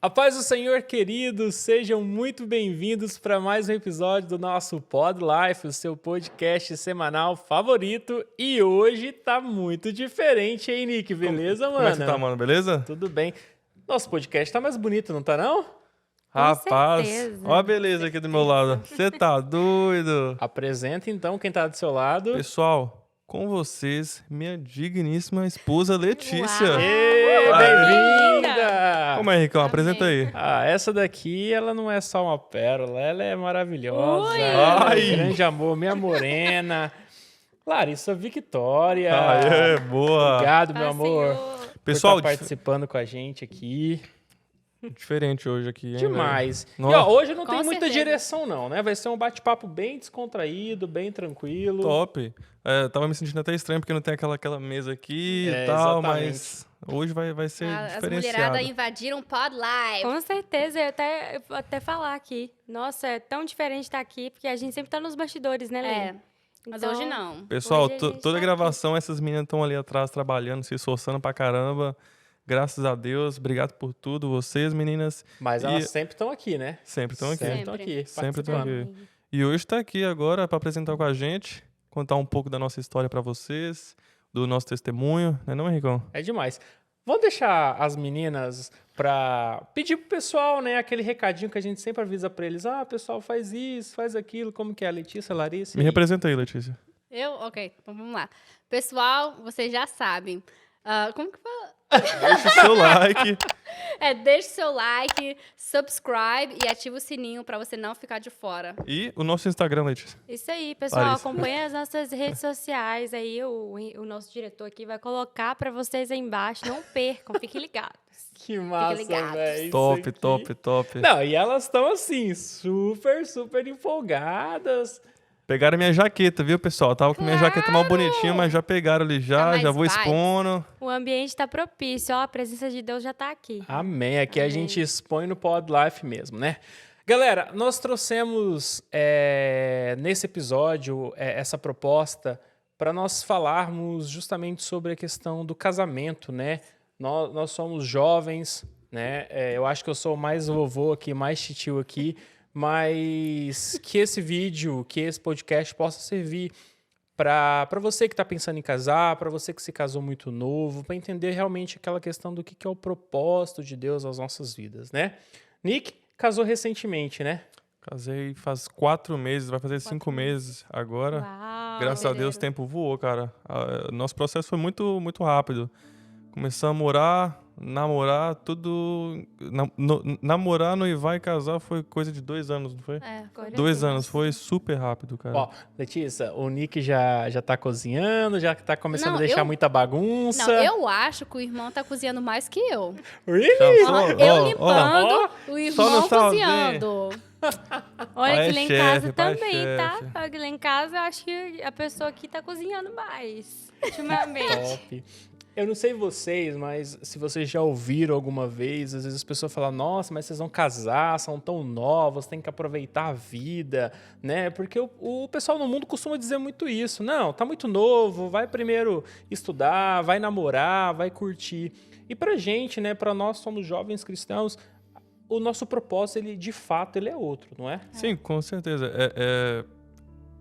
A paz do Senhor, queridos, sejam muito bem-vindos para mais um episódio do nosso Pod Life, o seu podcast semanal favorito. E hoje tá muito diferente, hein, Nick? Beleza, mano? Como é que você tá, mano? Beleza? Tudo bem. Nosso podcast tá mais bonito, não tá não? Rapaz, certeza. ó a beleza aqui do meu lado. Você tá doido? Apresenta então quem tá do seu lado. Pessoal, com vocês, minha digníssima esposa Letícia. Uau. Ê, bem-vinda! Como é, Ricão? Apresenta aí. Ah, essa daqui, ela não é só uma pérola, ela é maravilhosa. Ui! Ai! Grande amor, minha morena. Larissa Victória. Aê, boa. Obrigado, meu amor, Pessoal, por estar participando com a gente aqui. diferente hoje aqui, hein? Demais. velho? E ó, hoje não Com tem muita certeza. direção não, né? Vai ser um bate-papo bem descontraído, bem tranquilo. Top. Tava me sentindo até estranho porque não tem aquela mesa aqui É, e tal, exatamente. mas hoje vai ser As diferenciado. mulheradas invadiram o Pod Live. Com certeza, eu vou até falar aqui. Nossa, é tão diferente estar aqui, porque a gente sempre tá nos bastidores, né, Lê? É, mas Então, hoje não. Pessoal, Hoje a gente toda tá gravação, essas meninas estão ali atrás trabalhando, se esforçando pra caramba. Graças a Deus, obrigado por tudo, vocês, meninas. Mas E elas sempre estão aqui, né? sempre estão aqui. Sempre estão Sempre. aqui. Sempre estão participando. aqui. E hoje tá aqui agora para apresentar com a gente, contar um pouco da nossa história pra vocês, do nosso testemunho, né não, Henricão? É demais. Vamos deixar as meninas para pedir pro pessoal, né, aquele recadinho que a gente sempre avisa para eles. Ah, pessoal, faz isso, faz aquilo. Como que é a Letícia, a Larissa? Me representa aí, Letícia. Ok, então vamos lá. Pessoal, vocês já sabem. Como que fala? Deixa o seu like. Deixe seu like, subscribe e ativa o sininho pra você não ficar de fora. E o nosso Instagram, Letícia. Isso aí, pessoal, Larissa. acompanha as nossas redes sociais aí, o nosso diretor aqui vai colocar pra vocês aí embaixo, não percam, fiquem ligados. Que massa, ligados. velho. Top, top, top. Não, e elas estão assim, super, super empolgadas. Pegaram minha jaqueta, viu, pessoal? Tava com minha jaqueta mal bonitinha, mas já pegaram ali já, mais já vou vibes. expondo. O ambiente tá propício, ó, a presença de Deus já tá aqui. Amém. Aqui a gente expõe no Pod Life mesmo, né? Galera, nós trouxemos nesse episódio essa proposta para nós falarmos justamente sobre a questão do casamento, né? Nós somos jovens, né? Eu acho que eu sou mais vovô aqui, mais titio aqui, mas que esse vídeo, que esse podcast possa servir para você que está pensando em casar, para você que se casou muito novo, para entender realmente aquela questão do que é o propósito de Deus às nossas vidas, né? Nick casou recentemente, né? Casei faz 4 meses, vai fazer 5 meses agora. Uau! Graças a Deus o tempo voou, cara. Nosso processo foi muito, muito rápido. Começamos a namorar, tudo... Namorar, noivar e casar foi coisa de 2 anos, não foi? Glória a 2 Deus. anos, foi super rápido, cara. Ó, Letícia, o Nick já tá cozinhando, já tá começando Não, a deixar eu- muita bagunça. Não, eu acho que o irmão tá cozinhando mais que eu. Really? Só- Eu ó, limpando, ó. o Só irmão no salve. cozinhando. Olha Pai que lá em chefe, casa pai também, chefe. tá? Olha que lá em casa eu acho que a pessoa aqui tá cozinhando mais, ultimamente. Top. Eu não sei vocês, mas se vocês já ouviram alguma vez, às vezes as pessoas falam, nossa, mas vocês vão casar, são tão novos, tem que aproveitar a vida, né? Porque o pessoal no mundo costuma dizer muito isso. Não, tá muito novo, vai primeiro estudar, vai namorar, vai curtir. E pra gente, né, pra nós somos jovens cristãos, o nosso propósito, ele de fato, ele é outro, não é? Sim, com certeza.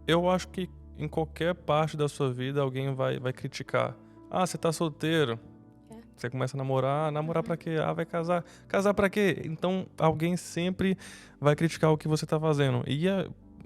Eu acho que em qualquer parte da sua vida alguém vai criticar. Ah, você tá solteiro. Você começa a namorar pra quê? Ah, vai casar. Casar pra quê? Então alguém sempre vai criticar o que você tá fazendo. E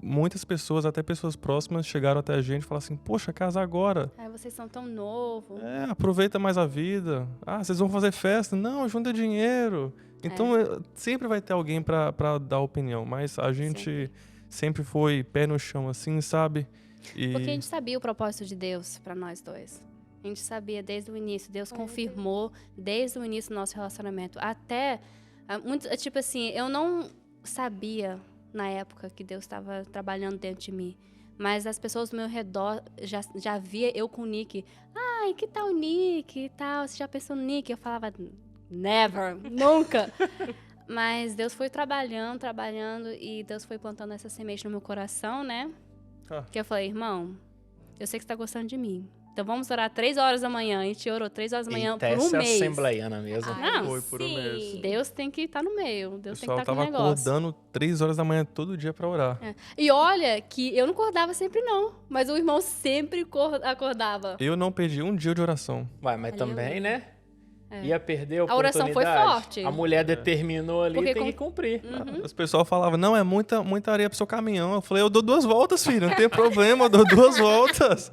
muitas pessoas, até pessoas próximas, chegaram até a gente e falaram assim, poxa, casar agora. Vocês são tão novos. Aproveita mais a vida. Ah, vocês vão fazer festa? Não, junta dinheiro. Então sempre vai ter alguém pra dar opinião. Mas a gente sempre foi pé no chão assim, sabe? Porque a gente sabia o propósito de Deus pra nós dois. A gente sabia desde o início. Deus confirmou desde o início do nosso relacionamento. Até, tipo assim, eu não sabia na época que Deus estava trabalhando dentro de mim. Mas as pessoas do meu redor já via eu com o Nick. Ai, que tal o Nick e tal? Você já pensou no Nick? Eu falava, never, nunca. Mas Deus foi trabalhando, e Deus foi plantando essa semente no meu coração, né? Que eu falei, irmão, eu sei que você tá gostando de mim. Então vamos orar 3 horas da manhã. A gente orou 3 horas da manhã Eita, por um essa é mês. assembleiana mesmo. Não, Foi por um mês. Deus tem que estar no meio. O Deus tem que pessoal estar com o tava negócio. acordando 3 horas da manhã todo dia pra orar. É. E olha que eu não acordava sempre, não. Mas o irmão sempre acordava. Eu não perdi um dia de oração. Vai, mas Aleluia. também, né? Ia perder a A oração oportunidade. foi forte. A mulher determinou ali, Porque tem com- que cumprir. Os pessoal falavam, não, é muita areia pro seu caminhão. Eu falei, eu dou 2 voltas, filho, não tem problema, eu dou 2 voltas.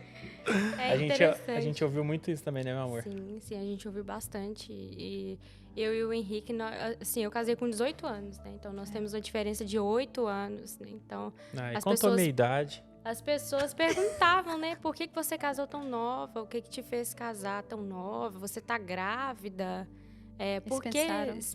É A interessante. gente ouviu muito isso também, né, meu amor? Sim, a gente ouviu bastante. E eu e o Henrique, assim, eu casei com 18 anos, né? Então, nós temos uma diferença de 8 anos, né? Então, Ah, e As contou a pessoas- minha idade. as pessoas perguntavam, né? Por que você casou tão nova? O que te fez casar tão nova? Você tá grávida? Porque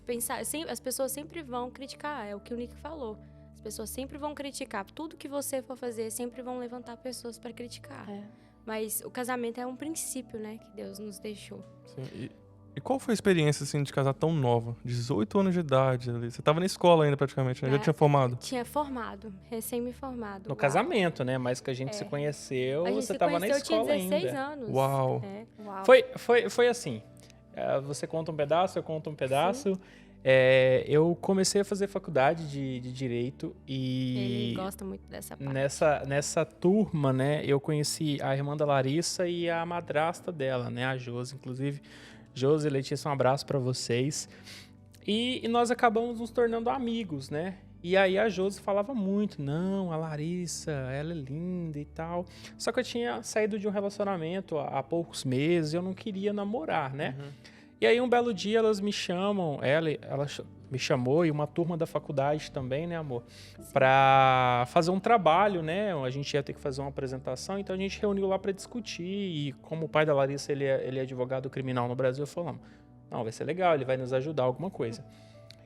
pensaram. as pessoas sempre vão criticar, é o que o Nick falou. As pessoas sempre vão criticar. Tudo que você for fazer, sempre vão levantar pessoas para criticar. É. Mas o casamento é um princípio, né? Que Deus nos deixou. Sim, e qual foi a experiência, assim, de casar tão nova? 18 anos de idade ali. Você tava na escola ainda, praticamente, né? Já É. tinha formado. Tinha formado, recém-me-formado. No Uau. casamento, né? Mas que a gente se É. conheceu, A gente você se tava na conheceu, eu escola tinha 16 ainda. anos. Uau. É. Uau. Foi assim. Você conta um pedaço, eu conto um pedaço. Eu comecei a fazer faculdade de Direito e Ele gosta muito dessa parte. nessa turma, né, eu conheci a irmã da Larissa e a madrasta dela, né, a Josi. Inclusive, Josi e Letícia, um abraço para vocês. E nós acabamos nos tornando amigos, né? E aí a Josi falava muito, não, a Larissa, ela é linda e tal. Só que eu tinha saído de um relacionamento há poucos meses e eu não queria namorar, né? E aí um belo dia elas me chamam, ela me chamou e uma turma da faculdade também, né, amor? Pra fazer um trabalho, né? A gente ia ter que fazer uma apresentação, então a gente reuniu lá pra discutir. E como o pai da Larissa, ele é advogado criminal no Brasil, falamos, não, vai ser legal, ele vai nos ajudar alguma coisa.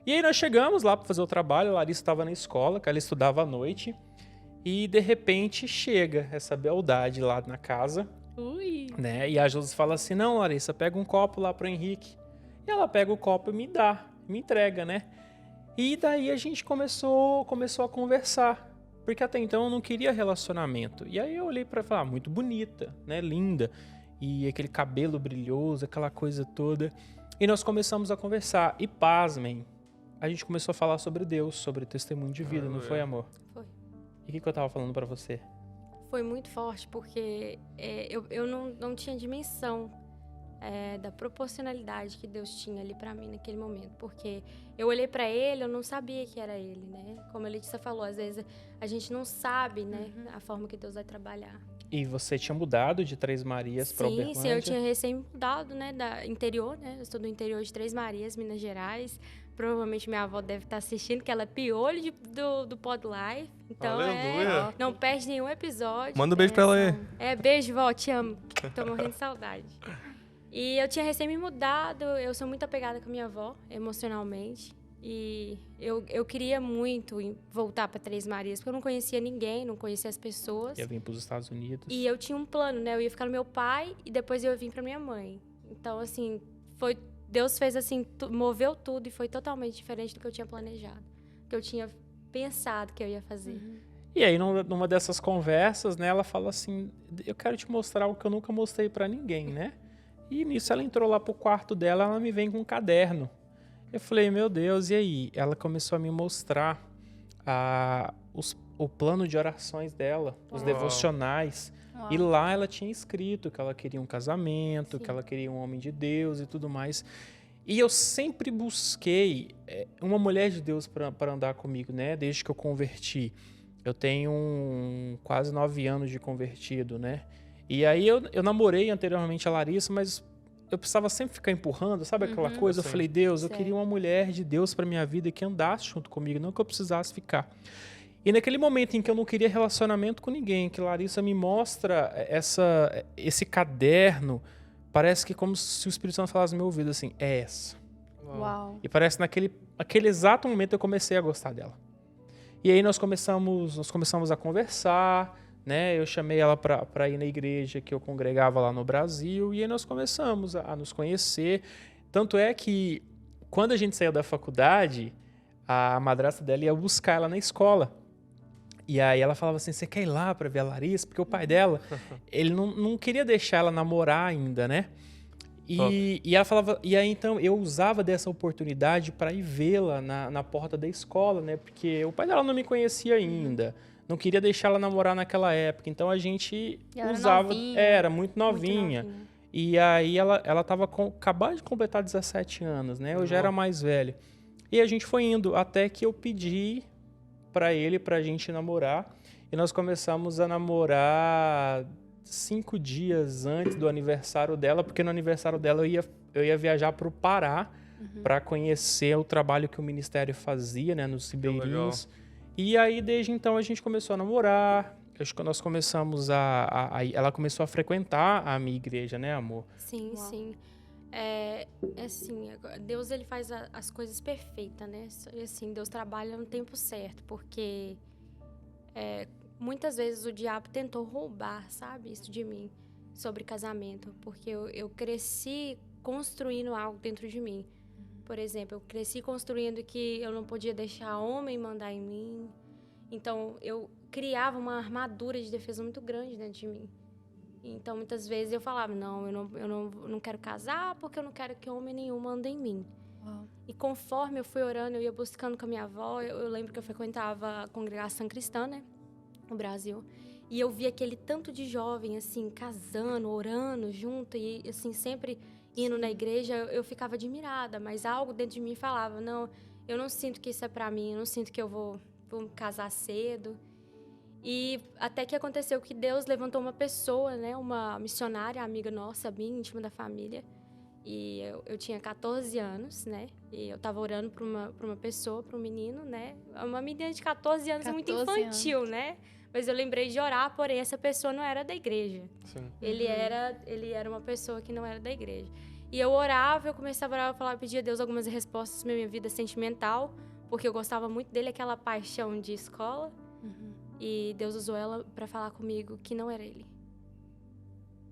E aí nós chegamos lá pra fazer o trabalho, a Larissa estava na escola, que ela estudava à noite. E de repente chega essa beldade lá na casa, Ui. né? E a Josi fala assim, não, Larissa, pega um copo lá pro Henrique. E ela pega o copo e me dá, me entrega, né? E daí a gente começou a conversar. Porque até então eu não queria relacionamento. E aí eu olhei pra falar, muito bonita, né? Linda. E aquele cabelo brilhoso, aquela coisa toda. E nós começamos a conversar. E pasmem, a gente começou a falar sobre Deus, sobre testemunho de vida, não foi, amor? Foi. E o que eu tava falando pra você? Foi muito forte, porque eu não tinha dimensão da proporcionalidade que Deus tinha ali pra mim naquele momento. Porque eu olhei pra ele, eu não sabia que era ele, né? Como a Letícia falou, às vezes a gente não sabe, né? A forma que Deus vai trabalhar. E você tinha mudado de Três Marias pra Uberlândia? Sim, eu tinha recém-mudado, né? Da interior, né? Eu estou do interior de Três Marias, Minas Gerais. Provavelmente minha avó deve estar assistindo, que ela é piolho do Pod Life. Então, Aleluia. não perde nenhum episódio. Manda um beijo pra ela aí. Beijo, vó, te amo. Tô morrendo de saudade. E eu tinha recém me mudado, eu sou muito apegada com a minha avó, emocionalmente. E eu queria muito voltar para Três Marias, porque eu não conhecia ninguém, não conhecia as pessoas. Ia vir pros Estados Unidos. E eu tinha um plano, né? Eu ia ficar no meu pai e depois eu ia vir para minha mãe. Então, assim, Deus fez assim, moveu tudo e foi totalmente diferente do que eu tinha planejado. Que eu tinha pensado que eu ia fazer. E aí, numa dessas conversas, né, ela fala assim, eu quero te mostrar algo que eu nunca mostrei pra ninguém, né? E nisso ela entrou lá pro quarto dela, ela me vem com um caderno. Eu falei, meu Deus, e aí? Ela começou a me mostrar o plano de orações dela, os Uau. devocionais. Uau. E lá ela tinha escrito que ela queria um casamento, Sim. que ela queria um homem de Deus e tudo mais. E eu sempre busquei uma mulher de Deus para andar comigo, né? Desde que eu converti. Eu tenho quase 9 anos de convertido, né? E aí eu namorei anteriormente a Larissa, mas eu precisava sempre ficar empurrando, sabe aquela coisa? Eu Sim. falei, Deus, eu Sei. queria uma mulher de Deus para minha vida que andasse junto comigo, não que eu precisasse ficar. E naquele momento em que eu não queria relacionamento com ninguém, que Larissa me mostra esse caderno, parece que como se o Espírito Santo falasse no meu ouvido assim, é essa. Uau. E parece que naquele exato momento eu comecei a gostar dela. E aí nós começamos a conversar, né? Eu chamei ela para ir na igreja que eu congregava lá no Brasil, e aí nós começamos a nos conhecer. Tanto é que quando a gente saiu da faculdade, a madrasta dela ia buscar ela na escola. E aí ela falava assim, você quer ir lá pra ver a Larissa? Porque o pai dela, ele não queria deixar ela namorar ainda, né? E ela falava, e aí então eu usava dessa oportunidade para ir vê-la na porta da escola, né? Porque o pai dela não me conhecia ainda, não queria deixar ela namorar naquela época, então a gente Ela usava, era novinha. era muito Muito novinha. E aí ela tava acabando de completar 17 anos, né? Eu já era mais velho. E a gente foi indo até que eu pedi pra ele pra gente namorar, e nós começamos a namorar 5 dias antes do aniversário dela, porque no aniversário dela eu ia viajar para o Pará para conhecer o trabalho que o ministério fazia, né, nos ribeirinhos. E aí, desde então, a gente começou a namorar. Acho que nós começamos ela começou a frequentar a minha igreja, né, amor? Sim, Uau. sim. É assim, Deus ele faz as coisas perfeitas, né? E assim, Deus trabalha no tempo certo, porque muitas vezes o diabo tentou roubar, sabe, isso de mim, sobre casamento, porque eu cresci construindo algo dentro de mim. Por exemplo, eu cresci construindo que eu não podia deixar homem mandar em mim. Então, eu criava uma armadura de defesa muito grande dentro de mim. Então, muitas vezes eu falava, não, eu não quero casar porque eu não quero que homem nenhum mande em mim. Uau. E conforme eu fui orando, eu ia buscando com a minha avó, eu lembro que eu frequentava a congregação cristã, né, no Brasil. E eu via aquele tanto de jovem, assim, casando, orando junto e, assim, sempre indo na igreja, eu ficava admirada, mas algo dentro de mim falava, não, eu não sinto que isso é pra mim, eu não sinto que eu vou casar cedo. E até que aconteceu que Deus levantou uma pessoa, né, uma missionária, amiga nossa, bem íntima da família. E eu tinha 14 anos, né? E eu tava orando pra uma pessoa, pra um menino, né? Uma menina de 14 anos é muito 14 infantil, né? Mas eu lembrei de orar, porém essa pessoa não era da igreja. Sim. Ele era uma pessoa que não era da igreja. E eu orava, eu começava a orar, eu falava, pedia a Deus algumas respostas sobre a minha vida sentimental, porque eu gostava muito dele, aquela paixão de escola. E Deus usou ela para falar comigo que não era ele.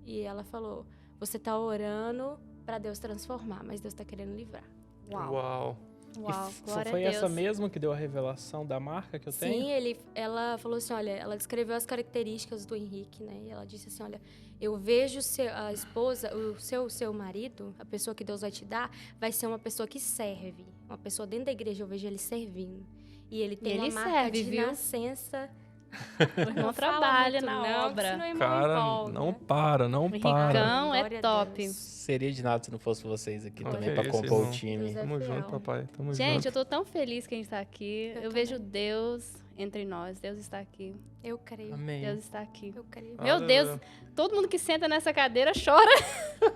E ela falou, você tá orando para Deus transformar, mas Deus tá querendo livrar. Uau. Uau, glória Foi a Deus. essa mesmo que deu a revelação da marca que eu tenho? Sim, ela falou assim, olha, ela descreveu as características do Henrique, né? E ela disse assim, olha, eu vejo a esposa, o seu marido, a pessoa que Deus vai te dar, vai ser uma pessoa que serve. Uma pessoa dentro da igreja, eu vejo ele servindo. E ele tem ele uma marca serve, de viu? nascença. Não fala trabalha muito na não, obra. senão o irmão Cara, envolve, não né? para, não O para. Ricão Glória é a top. Deus. Seria de nada se não fosse vocês aqui Olha também que para isso, compor o irmão. time. Deus é Tamo fiel. junto, papai. Tamo Gente, junto. eu tô tão feliz que a gente tá aqui. Eu também. vejo Deus entre nós. Deus está aqui. Eu creio. Amém. Deus está aqui. Eu creio. Meu Aleluia. Deus, todo mundo que senta nessa cadeira chora.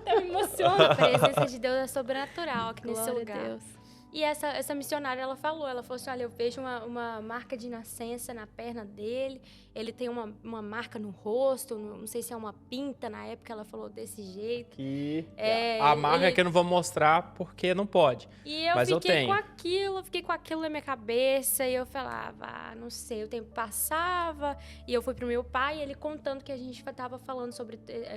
Eu me emociono. A presença de Deus é sobrenatural aqui nesse Glória lugar. a Deus. E essa missionária, ela falou assim, olha, eu vejo uma marca de nascença na perna dele, ele tem uma marca no rosto, não sei se é uma pinta, na época ela falou desse jeito. Que É, a marca ele- que eu não vou mostrar porque não pode. E eu Mas eu fiquei tenho. fiquei com aquilo na minha cabeça, e eu falava, não sei, o tempo passava, e eu fui pro meu pai, ele contando que a gente tava falando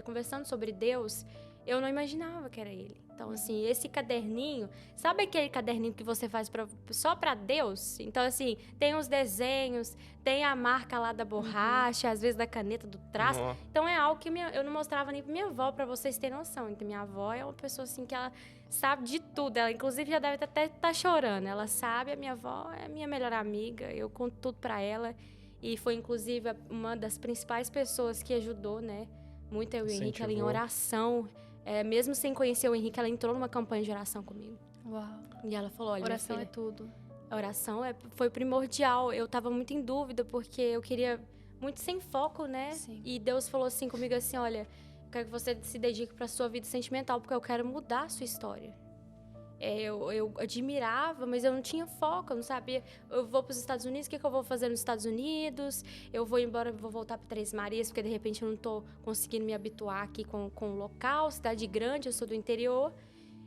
conversando sobre Deus, eu não imaginava que era ele. Então, assim, esse caderninho, sabe aquele caderninho que você faz só pra Deus? Então, assim, tem os desenhos, tem a marca lá da borracha, às vezes da caneta, do traço. Ó, Então, é algo que eu não mostrava nem pra minha avó, pra vocês terem noção. Então, minha avó é uma pessoa, assim, que ela sabe de tudo. Ela, inclusive, já deve até estar chorando. Ela sabe, a minha avó é minha melhor amiga, eu conto tudo pra ela. E foi, inclusive, uma das principais pessoas que ajudou, né? Muito eu e o Henrique, ela em Incentivou. oração. Mesmo sem conhecer o Henrique, ela entrou numa campanha de oração comigo. Uau. E ela falou, olha, Oração minha é filha, tudo. a oração foi primordial. Eu tava muito em dúvida, porque eu queria muito sem foco, né? Sim. E Deus falou assim comigo assim, olha, eu quero que você se dedique pra sua vida sentimental, porque eu quero mudar a sua história. Eu admirava, mas eu não tinha foco, eu não sabia. Eu vou para os Estados Unidos, o que eu vou fazer nos Estados Unidos? Eu vou embora, vou voltar para Três Marias, porque de repente eu não estou conseguindo me habituar aqui com o local, cidade grande, eu sou do interior.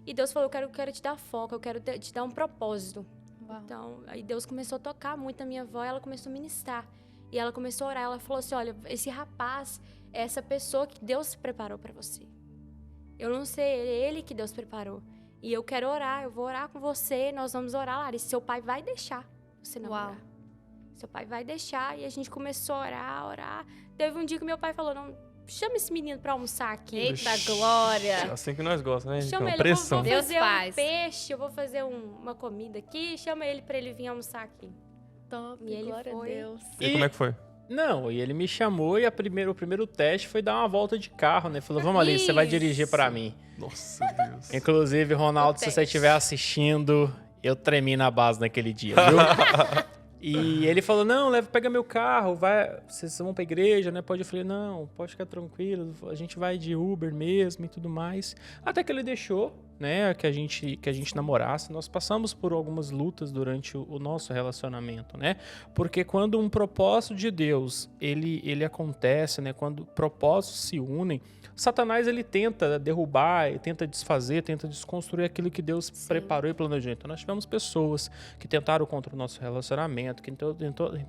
E Deus falou, eu quero te dar foco, eu quero te dar um propósito. Uau. Então, aí Deus começou a tocar muito na minha avó, ela começou a ministrar. E ela começou a orar, ela falou assim, olha, esse rapaz é essa pessoa que Deus preparou para você. Eu não sei, é ele que Deus preparou. E eu quero orar, eu vou orar com você, nós vamos orar, Larissa. Seu pai vai deixar você namorar. Uau. seu pai vai deixar. E a gente começou a orar. Teve um dia que meu pai falou, não, chama esse menino pra almoçar aqui. Eita glória! Assim que nós gostamos, né? Chama Então, ele, pressão. eu vou Deus fazer faz. um peixe, eu vou fazer uma comida aqui. Chama ele pra ele vir almoçar aqui. Top, E ele glória foi. a Deus. E como é que foi? Não, e ele me chamou e o primeiro teste foi dar uma volta de carro, né? Falou, vamos ali, você vai dirigir pra mim. Nossa, Deus. Inclusive, Ronaldo, se você teste. estiver assistindo, eu tremi na base naquele dia, viu? E ele falou, não, pega meu carro, vocês vão pra igreja, né? Eu falei, não, pode ficar tranquilo, a gente vai de Uber mesmo e tudo mais. Até que ele deixou, né, que a gente namorasse. Nós passamos por algumas lutas durante o nosso relacionamento, né? Porque quando um propósito de Deus, ele acontece, né? Quando propósitos se unem, Satanás, ele tenta derrubar, ele tenta desfazer, tenta desconstruir aquilo que Deus preparou e planejou. Então, nós tivemos pessoas que tentaram contra o nosso relacionamento, que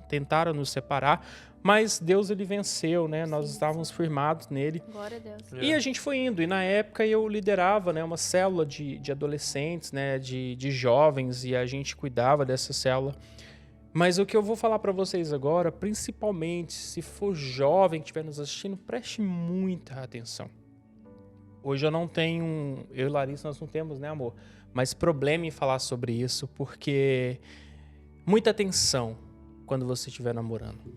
tentaram nos separar, mas Deus, ele venceu, né? Nós estávamos firmados nele. Glória a Deus. E a gente foi indo, e na época eu liderava, né, uma célula de adolescentes, né, de jovens, e a gente cuidava dessa célula. Mas o que eu vou falar para vocês agora, principalmente se for jovem que estiver nos assistindo, preste muita atenção. Hoje eu e Larissa nós não temos, né, amor? Mas problema em falar sobre isso, porque muita atenção quando você estiver namorando.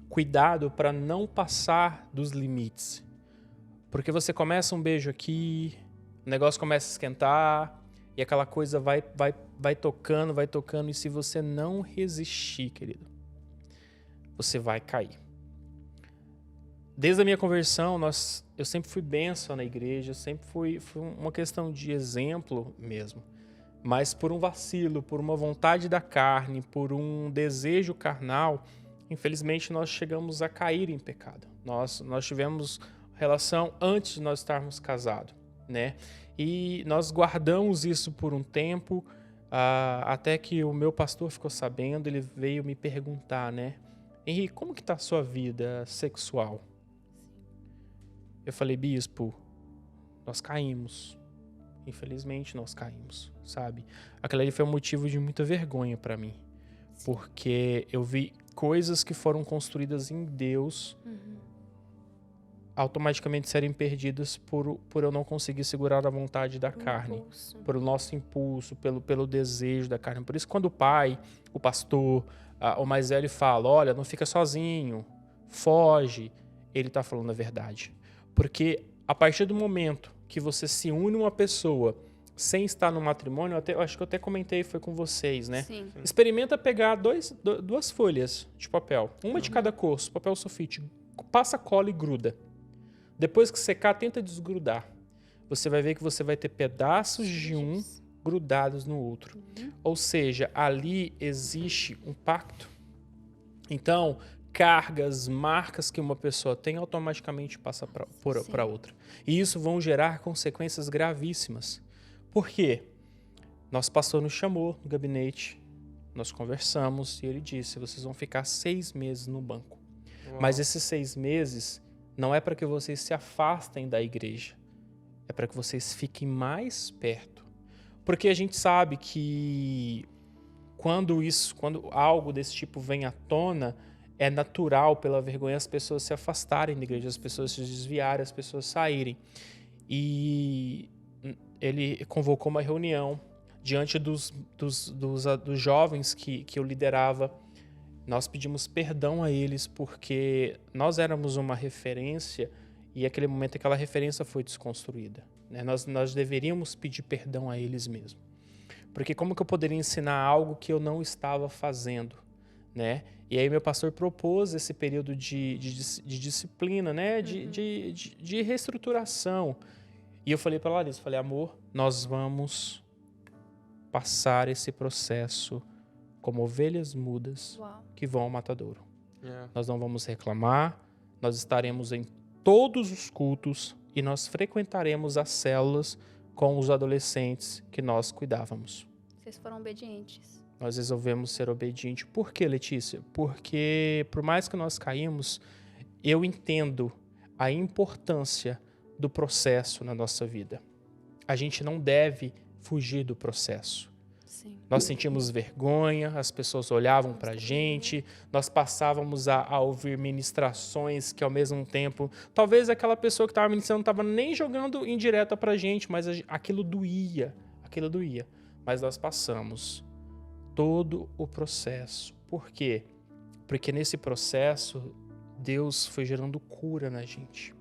Cuidado para não passar dos limites. Porque você começa um beijo aqui, o negócio começa a esquentar, e aquela coisa vai tocando, e se você não resistir, querido, você vai cair. Desde a minha conversão, eu sempre fui bênção na igreja, sempre fui uma questão de exemplo mesmo. Mas por um vacilo, por uma vontade da carne, por um desejo carnal, infelizmente nós chegamos a cair em pecado. Nós tivemos relação antes de nós estarmos casados, né? E nós guardamos isso por um tempo, até que o meu pastor ficou sabendo, ele veio me perguntar, né? Henrique, como que tá a sua vida sexual? Eu falei, bispo, nós caímos. Infelizmente nós caímos, sabe? Aquilo ali foi um motivo de muita vergonha para mim. Porque eu vi coisas que foram construídas em Deus automaticamente serem perdidas por eu não conseguir segurar a vontade da carne, por o nosso impulso, pelo desejo da carne. Por isso, quando o pai, o pastor, o mais velho fala, olha, não fica sozinho, foge, ele está falando a verdade. Porque a partir do momento que você se une a uma pessoa sem estar no matrimônio, eu acho que eu até comentei, foi com vocês, né? Sim. Experimenta pegar duas folhas de papel, uma de cada cor, papel sulfite, passa cola e gruda. Depois que secar, tenta desgrudar. Você vai ver que você vai ter pedaços de um grudados no outro. Ou seja, ali existe um pacto. Então, cargas, marcas que uma pessoa tem, automaticamente passa para outra. E isso vão gerar consequências gravíssimas. Por quê? Nosso pastor nos chamou no gabinete, nós conversamos e ele disse, vocês vão ficar 6 meses no banco. Uau. Mas esses 6 meses não é para que vocês se afastem da igreja, é para que vocês fiquem mais perto. Porque a gente sabe que quando algo desse tipo vem à tona, é natural, pela vergonha, as pessoas se afastarem da igreja, as pessoas se desviarem, as pessoas saírem. E ele convocou uma reunião diante dos jovens que eu liderava. Nós pedimos perdão a eles porque nós éramos uma referência e naquele momento aquela referência foi desconstruída, né? Nós deveríamos pedir perdão a eles mesmo. Porque como que eu poderia ensinar algo que eu não estava fazendo, né? E aí meu pastor propôs esse período de disciplina, né? De reestruturação. E eu falei para a Larissa, amor, nós vamos passar esse processo como ovelhas mudas que vão ao matadouro. Nós não vamos reclamar, nós estaremos em todos os cultos e nós frequentaremos as células com os adolescentes que nós cuidávamos. Vocês foram obedientes. Nós resolvemos ser obedientes. Por quê, Letícia? Porque por mais que nós caímos, eu entendo a importância do processo na nossa vida. A gente não deve fugir do processo. Sim. Nós sentimos vergonha, as pessoas olhavam pra gente, nós passávamos a ouvir ministrações que ao mesmo tempo, talvez aquela pessoa que estava ministrando não estava nem jogando indireta pra gente, mas aquilo doía. Mas nós passamos todo o processo. Por quê? Porque nesse processo, Deus foi gerando cura na gente.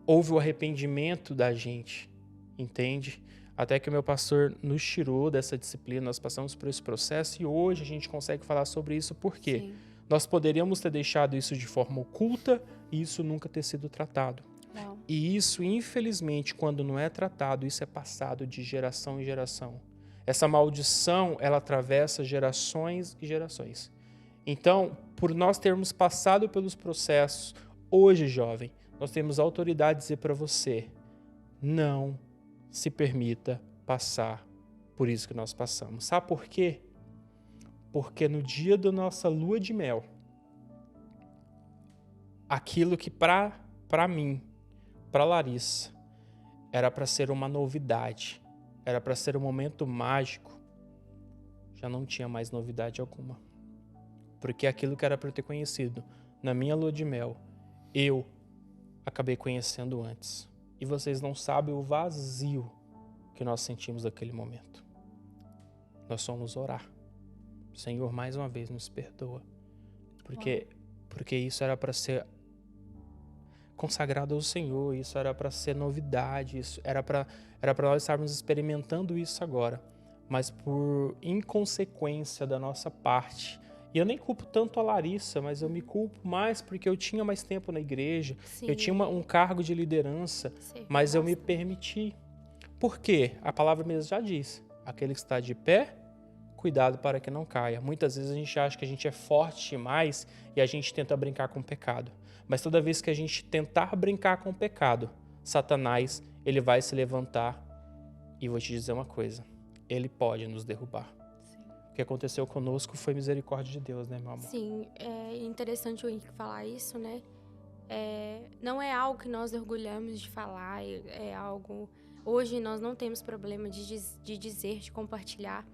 Houve o arrependimento da gente, entende? Até que o meu pastor nos tirou dessa disciplina, nós passamos por esse processo e hoje a gente consegue falar sobre isso. Por quê? Sim. Nós poderíamos ter deixado isso de forma oculta e isso nunca ter sido tratado. Uau. E isso, infelizmente, quando não é tratado, isso é passado de geração em geração. Essa maldição, ela atravessa gerações e gerações. Então, por nós termos passado pelos processos, hoje, jovem, nós temos autoridade de dizer para você, não se permita passar por isso que nós passamos. Sabe por quê? Porque no dia da nossa lua de mel, aquilo que para mim, para Larissa, era para ser uma novidade, era para ser um momento mágico, já não tinha mais novidade alguma. Porque aquilo que era para eu ter conhecido na minha lua de mel, eu acabei conhecendo antes. E vocês não sabem o vazio que nós sentimos naquele momento. Nós fomos orar. Senhor, mais uma vez, nos perdoa. Porque isso era para ser consagrado ao Senhor, isso era para ser novidade, isso era para nós estarmos experimentando isso agora. Mas por inconsequência da nossa parte, e eu nem culpo tanto a Larissa, mas eu me culpo mais porque eu tinha mais tempo na igreja, Sim. eu tinha um cargo de liderança, Sei, mas eu me bastante. permiti. Por quê? A palavra mesmo já diz, aquele que está de pé, cuidado para que não caia. Muitas vezes a gente acha que a gente é forte demais e a gente tenta brincar com o pecado. Mas toda vez que a gente tentar brincar com o pecado, Satanás, ele vai se levantar e vou te dizer uma coisa, ele pode nos derrubar. O que aconteceu conosco foi misericórdia de Deus, né, meu amor? Sim, é interessante o Henrique falar isso, né? Não é algo que nós orgulhamos de falar, é algo... Hoje nós não temos problema de dizer, de compartilhar,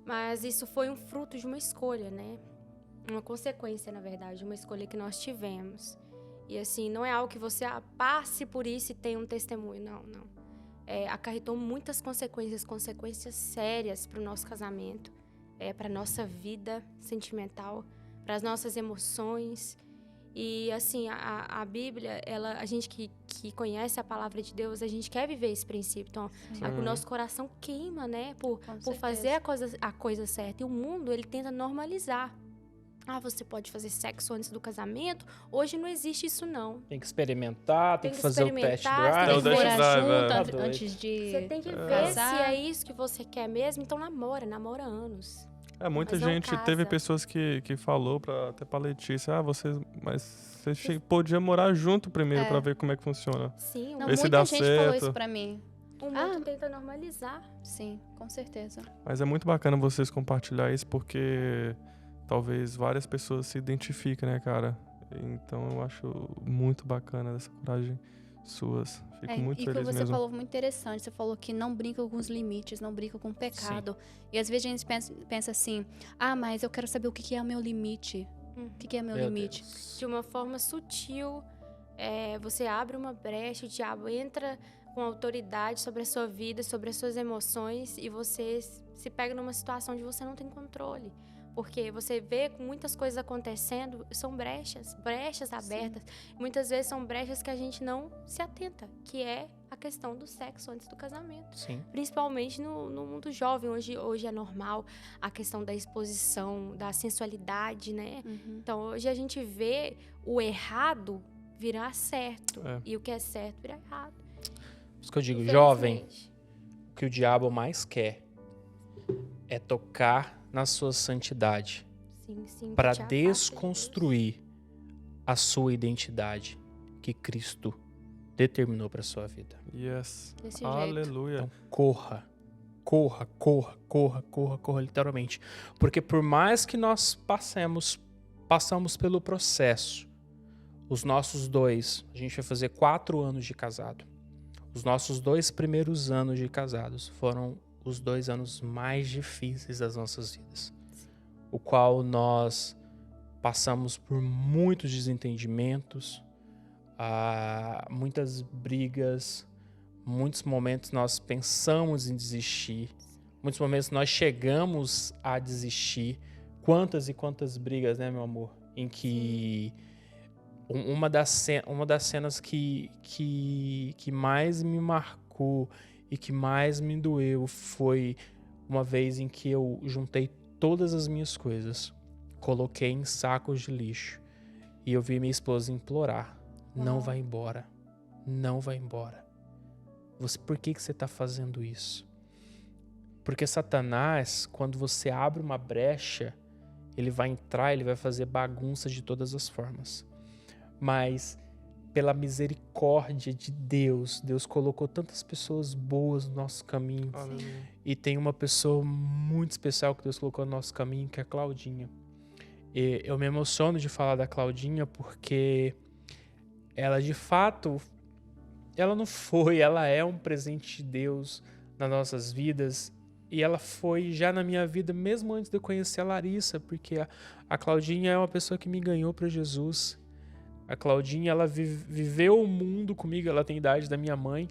mas isso foi um fruto de uma escolha, né? Uma consequência, na verdade, uma escolha que nós tivemos. E assim, não é algo que você passe por isso e tenha um testemunho, não. Acarretou muitas consequências sérias para o nosso casamento, para a nossa vida sentimental, para as nossas emoções. E assim, a Bíblia, a gente que conhece a palavra de Deus, a gente quer viver esse princípio. Então, o nosso coração queima, né? Por fazer a coisa certa. E o mundo, ele tenta normalizar. Você pode fazer sexo antes do casamento? Hoje não existe isso, não. Tem que experimentar, tem que fazer o test experimentar, drive. tem que morar drive, junto Tá antes de Você tem que ver casar. se é isso que você quer mesmo. Então namora anos. Muita Mas não gente, casa. teve pessoas que falou até pra Letícia, mas você podia morar junto primeiro pra ver como é que funciona. Sim, Não, Vê se muita dá gente falou certo. isso pra mim. o mundo tenta normalizar. Sim, com certeza. Mas é muito bacana vocês compartilhar isso, porque talvez várias pessoas se identifiquem, né, cara? Então eu acho muito bacana essa coragem suas. Fico muito E que feliz você mesmo. falou muito interessante. Você falou que não brinca com os limites, não brinca com o pecado. E às vezes a gente pensa assim, mas eu quero saber o que é o meu limite. O que é meu limite? Deus. De uma forma sutil, você abre uma brecha, o diabo entra com autoridade sobre a sua vida, sobre as suas emoções, e você se pega numa situação onde você não tem controle. Porque você vê muitas coisas acontecendo, são brechas abertas. Muitas vezes são brechas que a gente não se atenta, que é a questão do sexo antes do casamento. Sim. Principalmente no mundo jovem, hoje é normal a questão da exposição, da sensualidade, né? Então, hoje a gente vê o errado virar certo, e o que é certo virar errado. Por isso que eu digo, jovem, Infelizmente. o que o diabo mais quer é tocar na sua santidade Sim, para que te afasta de Deus. desconstruir a sua identidade que Cristo determinou para sua vida. Yes. Desse jeito. Aleluia. Então, corra, literalmente. Porque por mais que nós passamos pelo processo, os nossos a gente vai fazer 4 anos de casado. Os nossos 2 primeiros anos de casados foram os 2 anos mais difíceis das nossas vidas. O qual nós passamos por muitos desentendimentos, muitas brigas, muitos momentos nós pensamos em desistir, muitos momentos nós chegamos a desistir. Quantas e quantas brigas, né, meu amor? Em que uma das cenas que mais me marcou e que mais me doeu foi uma vez em que eu juntei todas as minhas coisas, coloquei em sacos de lixo e eu vi minha esposa implorar: não vai embora, não vai embora. Por que você está fazendo isso? Porque Satanás, quando você abre uma brecha, ele vai entrar, ele vai fazer bagunça de todas as formas. Mas pela misericórdia de Deus, Deus colocou tantas pessoas boas no nosso caminho. Aleluia. E tem uma pessoa muito especial que Deus colocou no nosso caminho, que é a Claudinha. E eu me emociono de falar da Claudinha porque ela, de fato, ela é um presente de Deus nas nossas vidas. E ela foi já na minha vida, mesmo antes de eu conhecer a Larissa, porque a Claudinha é uma pessoa que me ganhou para Jesus. A Claudinha, ela viveu o mundo comigo, ela tem a idade da minha mãe,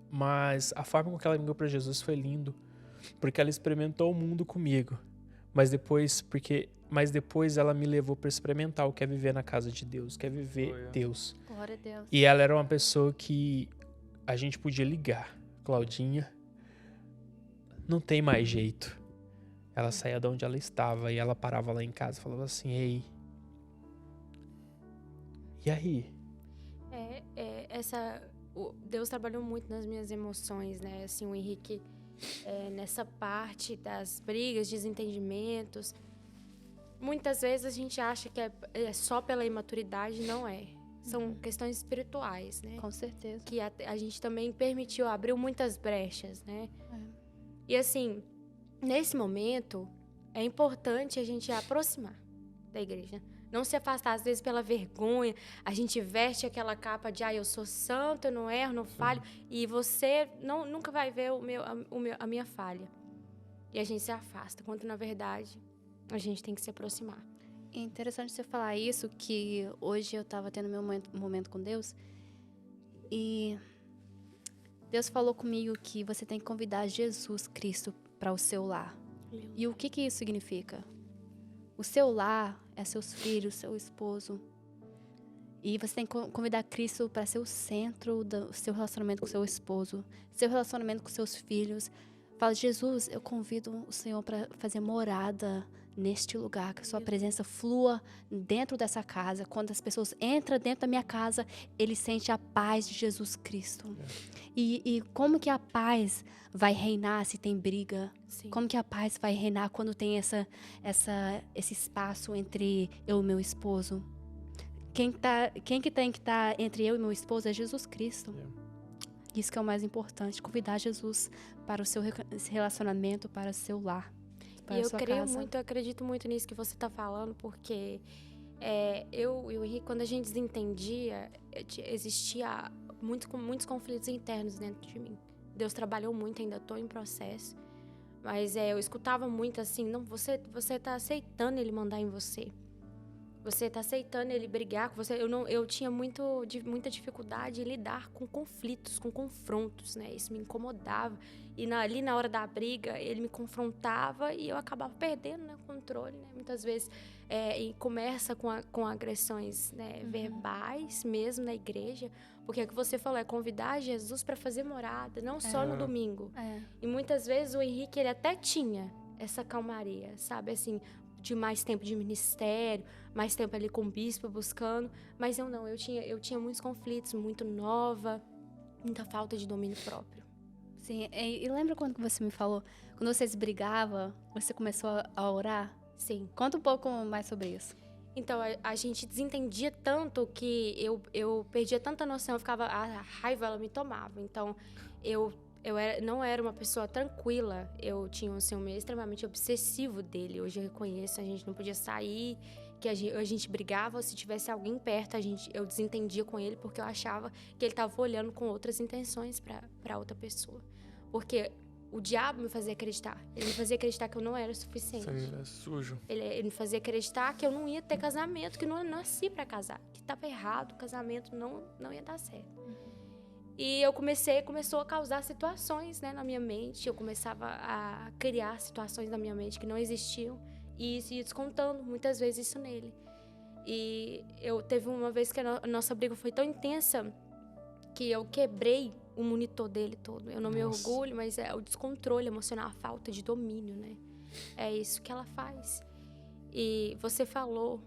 mas a forma com que ela me ganhou para Jesus foi lindo, porque ela experimentou o mundo comigo, mas depois ela me levou para experimentar o que é viver na casa de Deus, que é viver Deus. Glória a Deus. E ela era uma pessoa que a gente podia ligar. Claudinha, não tem mais jeito. Ela saía de onde ela estava e ela parava lá em casa e falava assim: ei, e aí? Deus trabalhou muito nas minhas emoções, né? Assim, o Henrique, nessa parte das brigas, desentendimentos, muitas vezes a gente acha que é só pela imaturidade, não é. São questões espirituais, né? Com certeza. Que a gente também abriu muitas brechas, né? E assim, nesse momento, é importante a gente aproximar da igreja. Não se afastar, às vezes, pela vergonha. A gente veste aquela capa de eu sou santo, eu não erro, não falho. E você nunca vai ver a minha falha. E a gente se afasta, quando, na verdade, a gente tem que se aproximar. É interessante você falar isso, que hoje eu estava tendo meu momento com Deus. E Deus falou comigo que você tem que convidar Jesus Cristo para o seu lar. E o que isso significa? O seu lar é seus filhos, seu esposo. E você tem que convidar Cristo para ser o centro do seu relacionamento com seu esposo, seu relacionamento com seus filhos. Fala: Jesus, eu convido o Senhor para fazer morada neste lugar, que a sua presença flua dentro dessa casa. Quando as pessoas entram dentro da minha casa, eles sentem a paz de Jesus Cristo. E como que a paz vai reinar se tem briga? Sim. Como que a paz vai reinar quando tem esse espaço entre eu e meu esposo? Quem que tem que estar entre eu e meu esposo é Jesus Cristo. Isso que é o mais importante, convidar Jesus para o seu relacionamento, para o seu lar. E eu acredito muito nisso que você está falando, porque eu e o Henrique, quando a gente desentendia, existia muitos conflitos internos dentro de mim. Deus trabalhou muito, ainda estou em processo, mas eu escutava muito assim: não, você está aceitando Ele mandar em você. Você está aceitando Ele brigar com você. Eu tinha muita dificuldade em lidar com conflitos, com confrontos, né? Isso me incomodava. E ali na hora da briga, ele me confrontava e eu acabava perdendo, né, o controle, né? Muitas vezes e começa com agressões, né, verbais mesmo na igreja. Porque o que você falou é convidar Jesus para fazer morada, não só no domingo. E muitas vezes o Henrique, ele até tinha essa calmaria, sabe? Assim, de mais tempo de ministério, mais tempo ali com o bispo buscando, mas eu tinha muitos conflitos, muito nova, muita falta de domínio próprio. Sim, e lembra quando você me falou, quando vocês brigavam, você começou a orar? Sim. Conta um pouco mais sobre isso. Então, a gente desentendia tanto que eu perdia tanta noção, a raiva ela me tomava. Então, eu não era uma pessoa tranquila, eu tinha um ciúme extremamente obsessivo dele. Hoje eu reconheço, a gente não podia sair, que a gente brigava, se tivesse alguém perto, eu desentendia com ele, porque eu achava que ele estava olhando com outras intenções para outra pessoa. Porque o diabo me fazia acreditar. Ele me fazia acreditar que eu não era o suficiente. Sim, é sujo. Ele me fazia acreditar que eu não ia ter casamento, que eu não nasci pra casar, que estava errado, o casamento não ia dar certo. E começou a causar situações, né, na minha mente. Eu começava a criar situações na minha mente que não existiam e ia descontando muitas vezes isso nele. E teve uma vez que a nossa briga foi tão intensa que eu quebrei o monitor dele todo. Eu não me orgulho, mas é o descontrole emocional, a falta de domínio, né? É isso que ela faz. E você falou,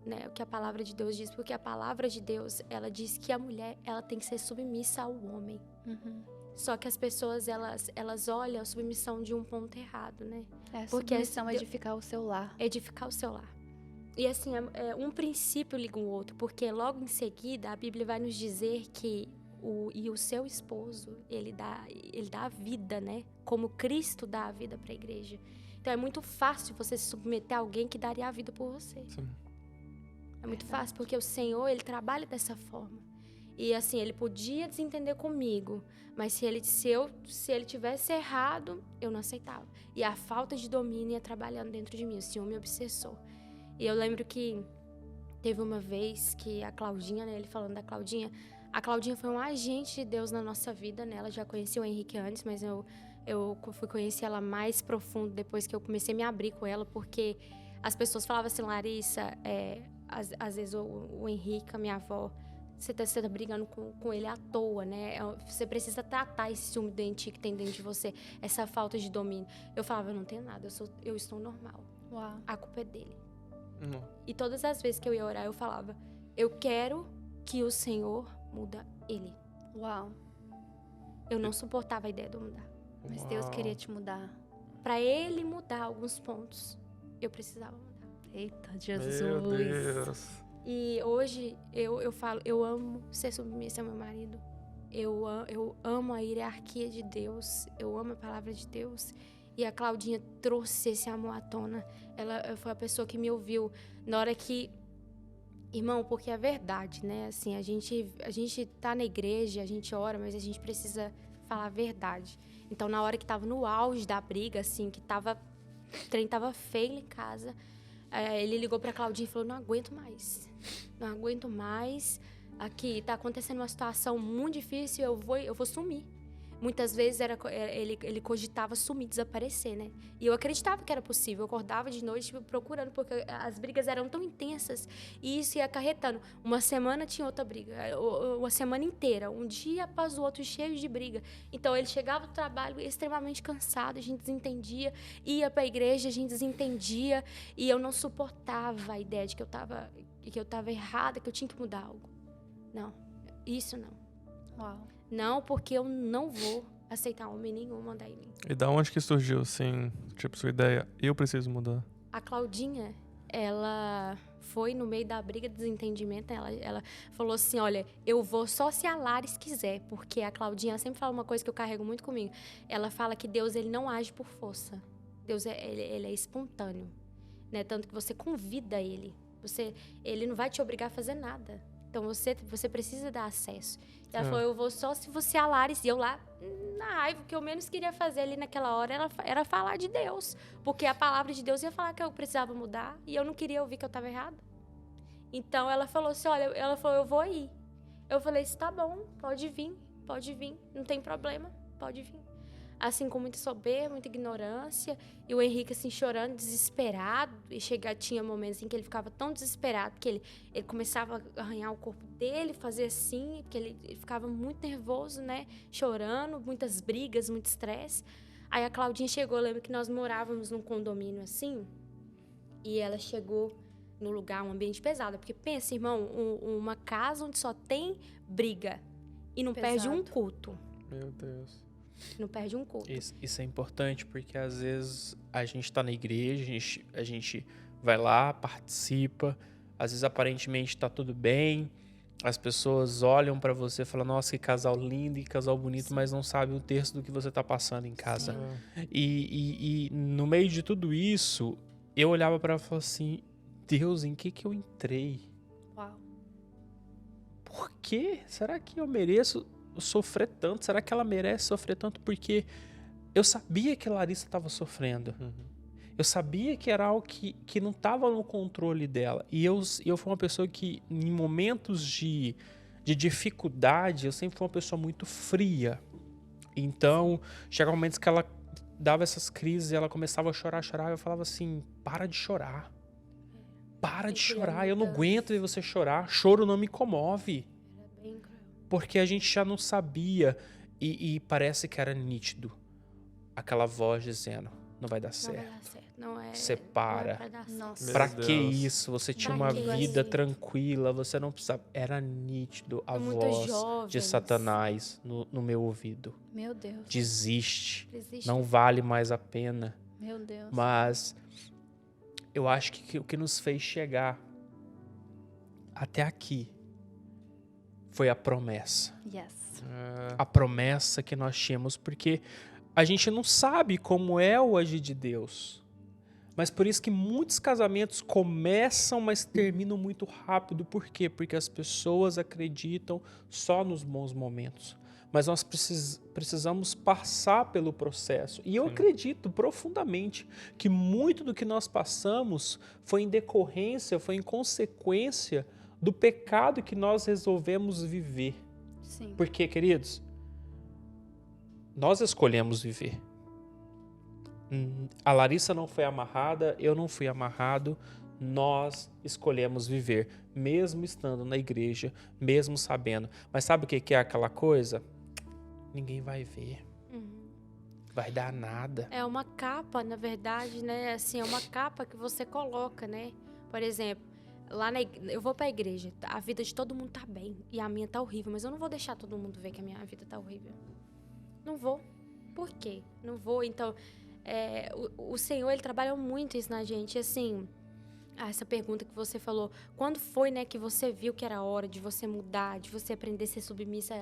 né, o que a palavra de Deus diz, porque a palavra de Deus, ela diz que a mulher, ela tem que ser submissa ao homem. Só que as pessoas, elas olham a submissão de um ponto errado, né? Porque a submissão é edificar o seu lar. Edificar o seu lar. E assim, um princípio liga o outro, porque logo em seguida a Bíblia vai nos dizer que o seu esposo, ele dá a vida, né? Como Cristo dá a vida para a igreja. Então é muito fácil você se submeter a alguém que daria a vida por você. Sim. É muito fácil, porque o Senhor, ele trabalha dessa forma. E assim, ele podia desentender comigo, mas se ele tivesse errado, eu não aceitava. E a falta de domínio ia trabalhando dentro de mim, o Senhor me obsessou. E eu lembro que teve uma vez que a Claudinha, né, ele falando da Claudinha, a Claudinha foi um agente de Deus na nossa vida, né? Ela já conhecia o Henrique antes, mas eu fui conhecer ela mais profundo depois que eu comecei a me abrir com ela, porque as pessoas falavam assim, Larissa, às vezes o Henrique, a minha avó, você tá brigando com ele à toa, né? Você precisa tratar esse ciúme doentio que tem dentro de você, essa falta de domínio. Eu falava, eu não tenho nada, eu estou normal. Uau. A culpa é dele. Não. E todas as vezes que eu ia orar, eu falava, eu quero que o Senhor muda ele. Uau. Eu não suportava a ideia de eu mudar. Mas Deus queria te mudar. Para ele mudar alguns pontos, eu precisava mudar. Eita, Jesus. Meu Deus. E hoje eu falo, eu amo ser submissa ao meu marido. Eu amo a hierarquia de Deus. Eu amo a palavra de Deus. E a Claudinha trouxe esse amor à tona. Ela foi a pessoa que me ouviu na hora que... Irmão, porque é verdade, né? Assim, a gente tá na igreja, a gente ora, mas a gente precisa falar a verdade. Então, na hora que tava no auge da briga, assim, o trem tava feio em casa, ele ligou pra Claudinha e falou, não aguento mais, aqui tá acontecendo uma situação muito difícil, eu vou sumir. Muitas vezes ele cogitava sumir, desaparecer, né? E eu acreditava que era possível. Eu acordava de noite procurando, porque as brigas eram tão intensas e isso ia acarretando. Uma semana tinha outra briga, uma semana inteira, um dia após o outro, cheio de briga. Então ele chegava do trabalho extremamente cansado, a gente desentendia, ia pra igreja, a gente desentendia e eu não suportava a ideia de que eu tava errada, que eu tinha que mudar algo. Não, isso não. Uau. Não, porque eu não vou aceitar homem nenhum mandar em mim. E da onde que surgiu, assim, tipo, sua ideia? Eu preciso mudar. A Claudinha, ela foi no meio da briga, desentendimento, ela falou assim, olha, eu vou só se a Laris quiser, porque a Claudinha sempre fala uma coisa que eu carrego muito comigo. Ela fala que Deus, ele não age por força. Deus, ele é espontâneo, né? Tanto que você convida ele. Ele não vai te obrigar a fazer nada. Então, você precisa dar acesso. E ela falou, eu vou só se você a Laris. E eu lá, na raiva, o que eu menos queria fazer ali naquela hora era falar de Deus. Porque a palavra de Deus ia falar que eu precisava mudar. E eu não queria ouvir que eu estava errada. Então, ela falou assim, olha, eu vou ir. Eu falei, tá bom, pode vir, não tem problema, pode vir. Assim, com muita soberba, muita ignorância, e o Henrique, assim, chorando, desesperado, e tinha momentos em que ele ficava tão desesperado que ele começava a arranhar o corpo dele, fazer assim, porque ele ficava muito nervoso, né, chorando, muitas brigas, muito estresse. Aí a Claudinha chegou, eu lembro que nós morávamos num condomínio assim, e ela chegou no lugar, um ambiente pesado, porque pensa, irmão, uma casa onde só tem briga, e não perde um culto. Meu Deus. Não perde um culto. Isso é importante porque às vezes a gente tá na igreja, a gente vai lá, participa, às vezes aparentemente tá tudo bem, as pessoas olham pra você e falam, nossa, que casal lindo, que casal bonito, sim, mas não sabem o terço do que você tá passando em casa. E no meio de tudo isso, eu olhava pra ela e falava assim, Deus, em que eu entrei? Uau. Por quê? Será que eu mereço sofrer tanto? Será que ela merece sofrer tanto? Porque eu sabia que a Larissa estava sofrendo. Eu sabia que era algo que não estava no controle dela. E eu fui uma pessoa que, em momentos de dificuldade, eu sempre fui uma pessoa muito fria. Então, chegava momentos que ela dava essas crises e ela começava a chorar. Eu falava assim, para de chorar. Para de chorar, eu não aguento ver você chorar. Choro não me comove. Era bem cruel. Porque a gente já não sabia e parece que era nítido. Aquela voz dizendo, não vai dar Não certo. vai dar certo. Não é, Separa. Não é pra dar certo. Nossa. Pra Meu que Deus. isso? Você tinha Pra uma que vida isso? tranquila, você não precisava. Era nítido a Muito voz de jovens. Satanás no meu ouvido. Meu Deus. Desiste. Desiste. Não vale mais a pena. Meu Deus. Mas eu acho que o que nos fez chegar até aqui foi a promessa. Yes. A promessa que nós tínhamos, porque a gente não sabe como é o agir de Deus. Mas por isso que muitos casamentos começam, mas terminam muito rápido. Por quê? Porque as pessoas acreditam só nos bons momentos. Mas nós precisamos passar pelo processo. E eu acredito profundamente que muito do que nós passamos foi em decorrência, foi em consequência do pecado que nós resolvemos viver. Sim. Porque, queridos, nós escolhemos viver. A Larissa não foi amarrada, eu não fui amarrado. Nós escolhemos viver, mesmo estando na igreja, mesmo sabendo. Mas sabe o que é aquela coisa? Ninguém vai ver. Vai dar nada. É uma capa, na verdade, né? Assim, é uma capa que você coloca, né? Por exemplo, eu vou pra igreja, a vida de todo mundo tá bem e a minha tá horrível, mas eu não vou deixar todo mundo ver que a minha vida tá horrível. Não vou. Por quê? Não vou. Então, o Senhor, Ele trabalha muito isso na gente. Assim, essa pergunta que você falou, quando foi, né, que você viu que era hora de você mudar, de você aprender a ser submissa,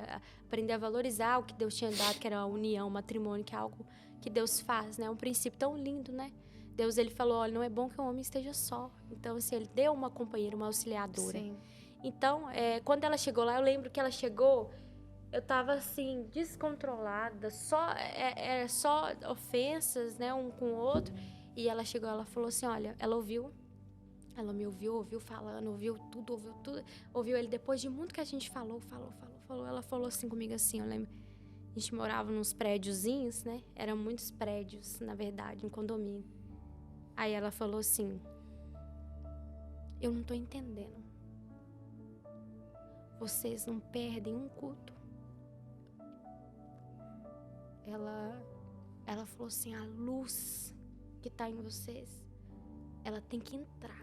aprender a valorizar o que Deus tinha dado, que era a união, o matrimônio, que é algo que Deus faz, né? Um princípio tão lindo, né? Deus, Ele falou, olha, não é bom que o homem esteja só. Então, assim, Ele deu uma companheira, uma auxiliadora. Sim. Então, quando ela chegou lá, eu lembro que ela chegou, eu tava, assim, descontrolada, era só ofensas, né, um com o outro. E ela chegou, ela falou assim, olha, ela me ouviu falando, ouviu tudo. Ouviu ele depois de muito que a gente falou. Ela falou assim comigo assim, eu lembro. A gente morava nos prédiozinhos, né? Eram muitos prédios, na verdade, um condomínio. Aí ela falou assim, eu não tô entendendo. Vocês não perdem um culto. Ela falou assim, a luz que tá em vocês, ela tem que entrar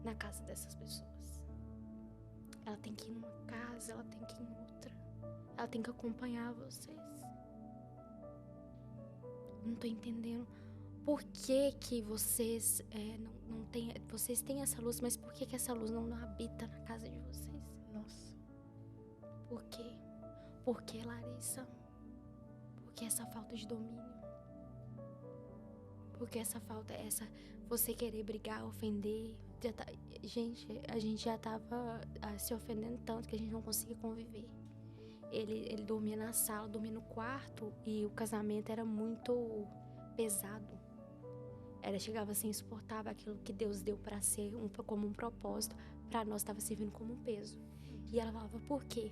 na casa dessas pessoas. Ela tem que ir numa casa, ela tem que ir em outra. Ela tem que acompanhar vocês. Não tô entendendo por que vocês não têm... Vocês têm essa luz, mas por que essa luz não habita na casa de vocês? Nossa. Por quê? Por que, Larissa? Por que essa falta de domínio? Por que essa falta... Você querer brigar, ofender... Gente, a gente já tava se ofendendo tanto que a gente não conseguia conviver. Ele dormia na sala, dormia no quarto e o casamento era muito pesado. Chegava a ser insuportável, aquilo que Deus deu para ser como um propósito, para nós estava servindo como um peso. E ela falava, por quê?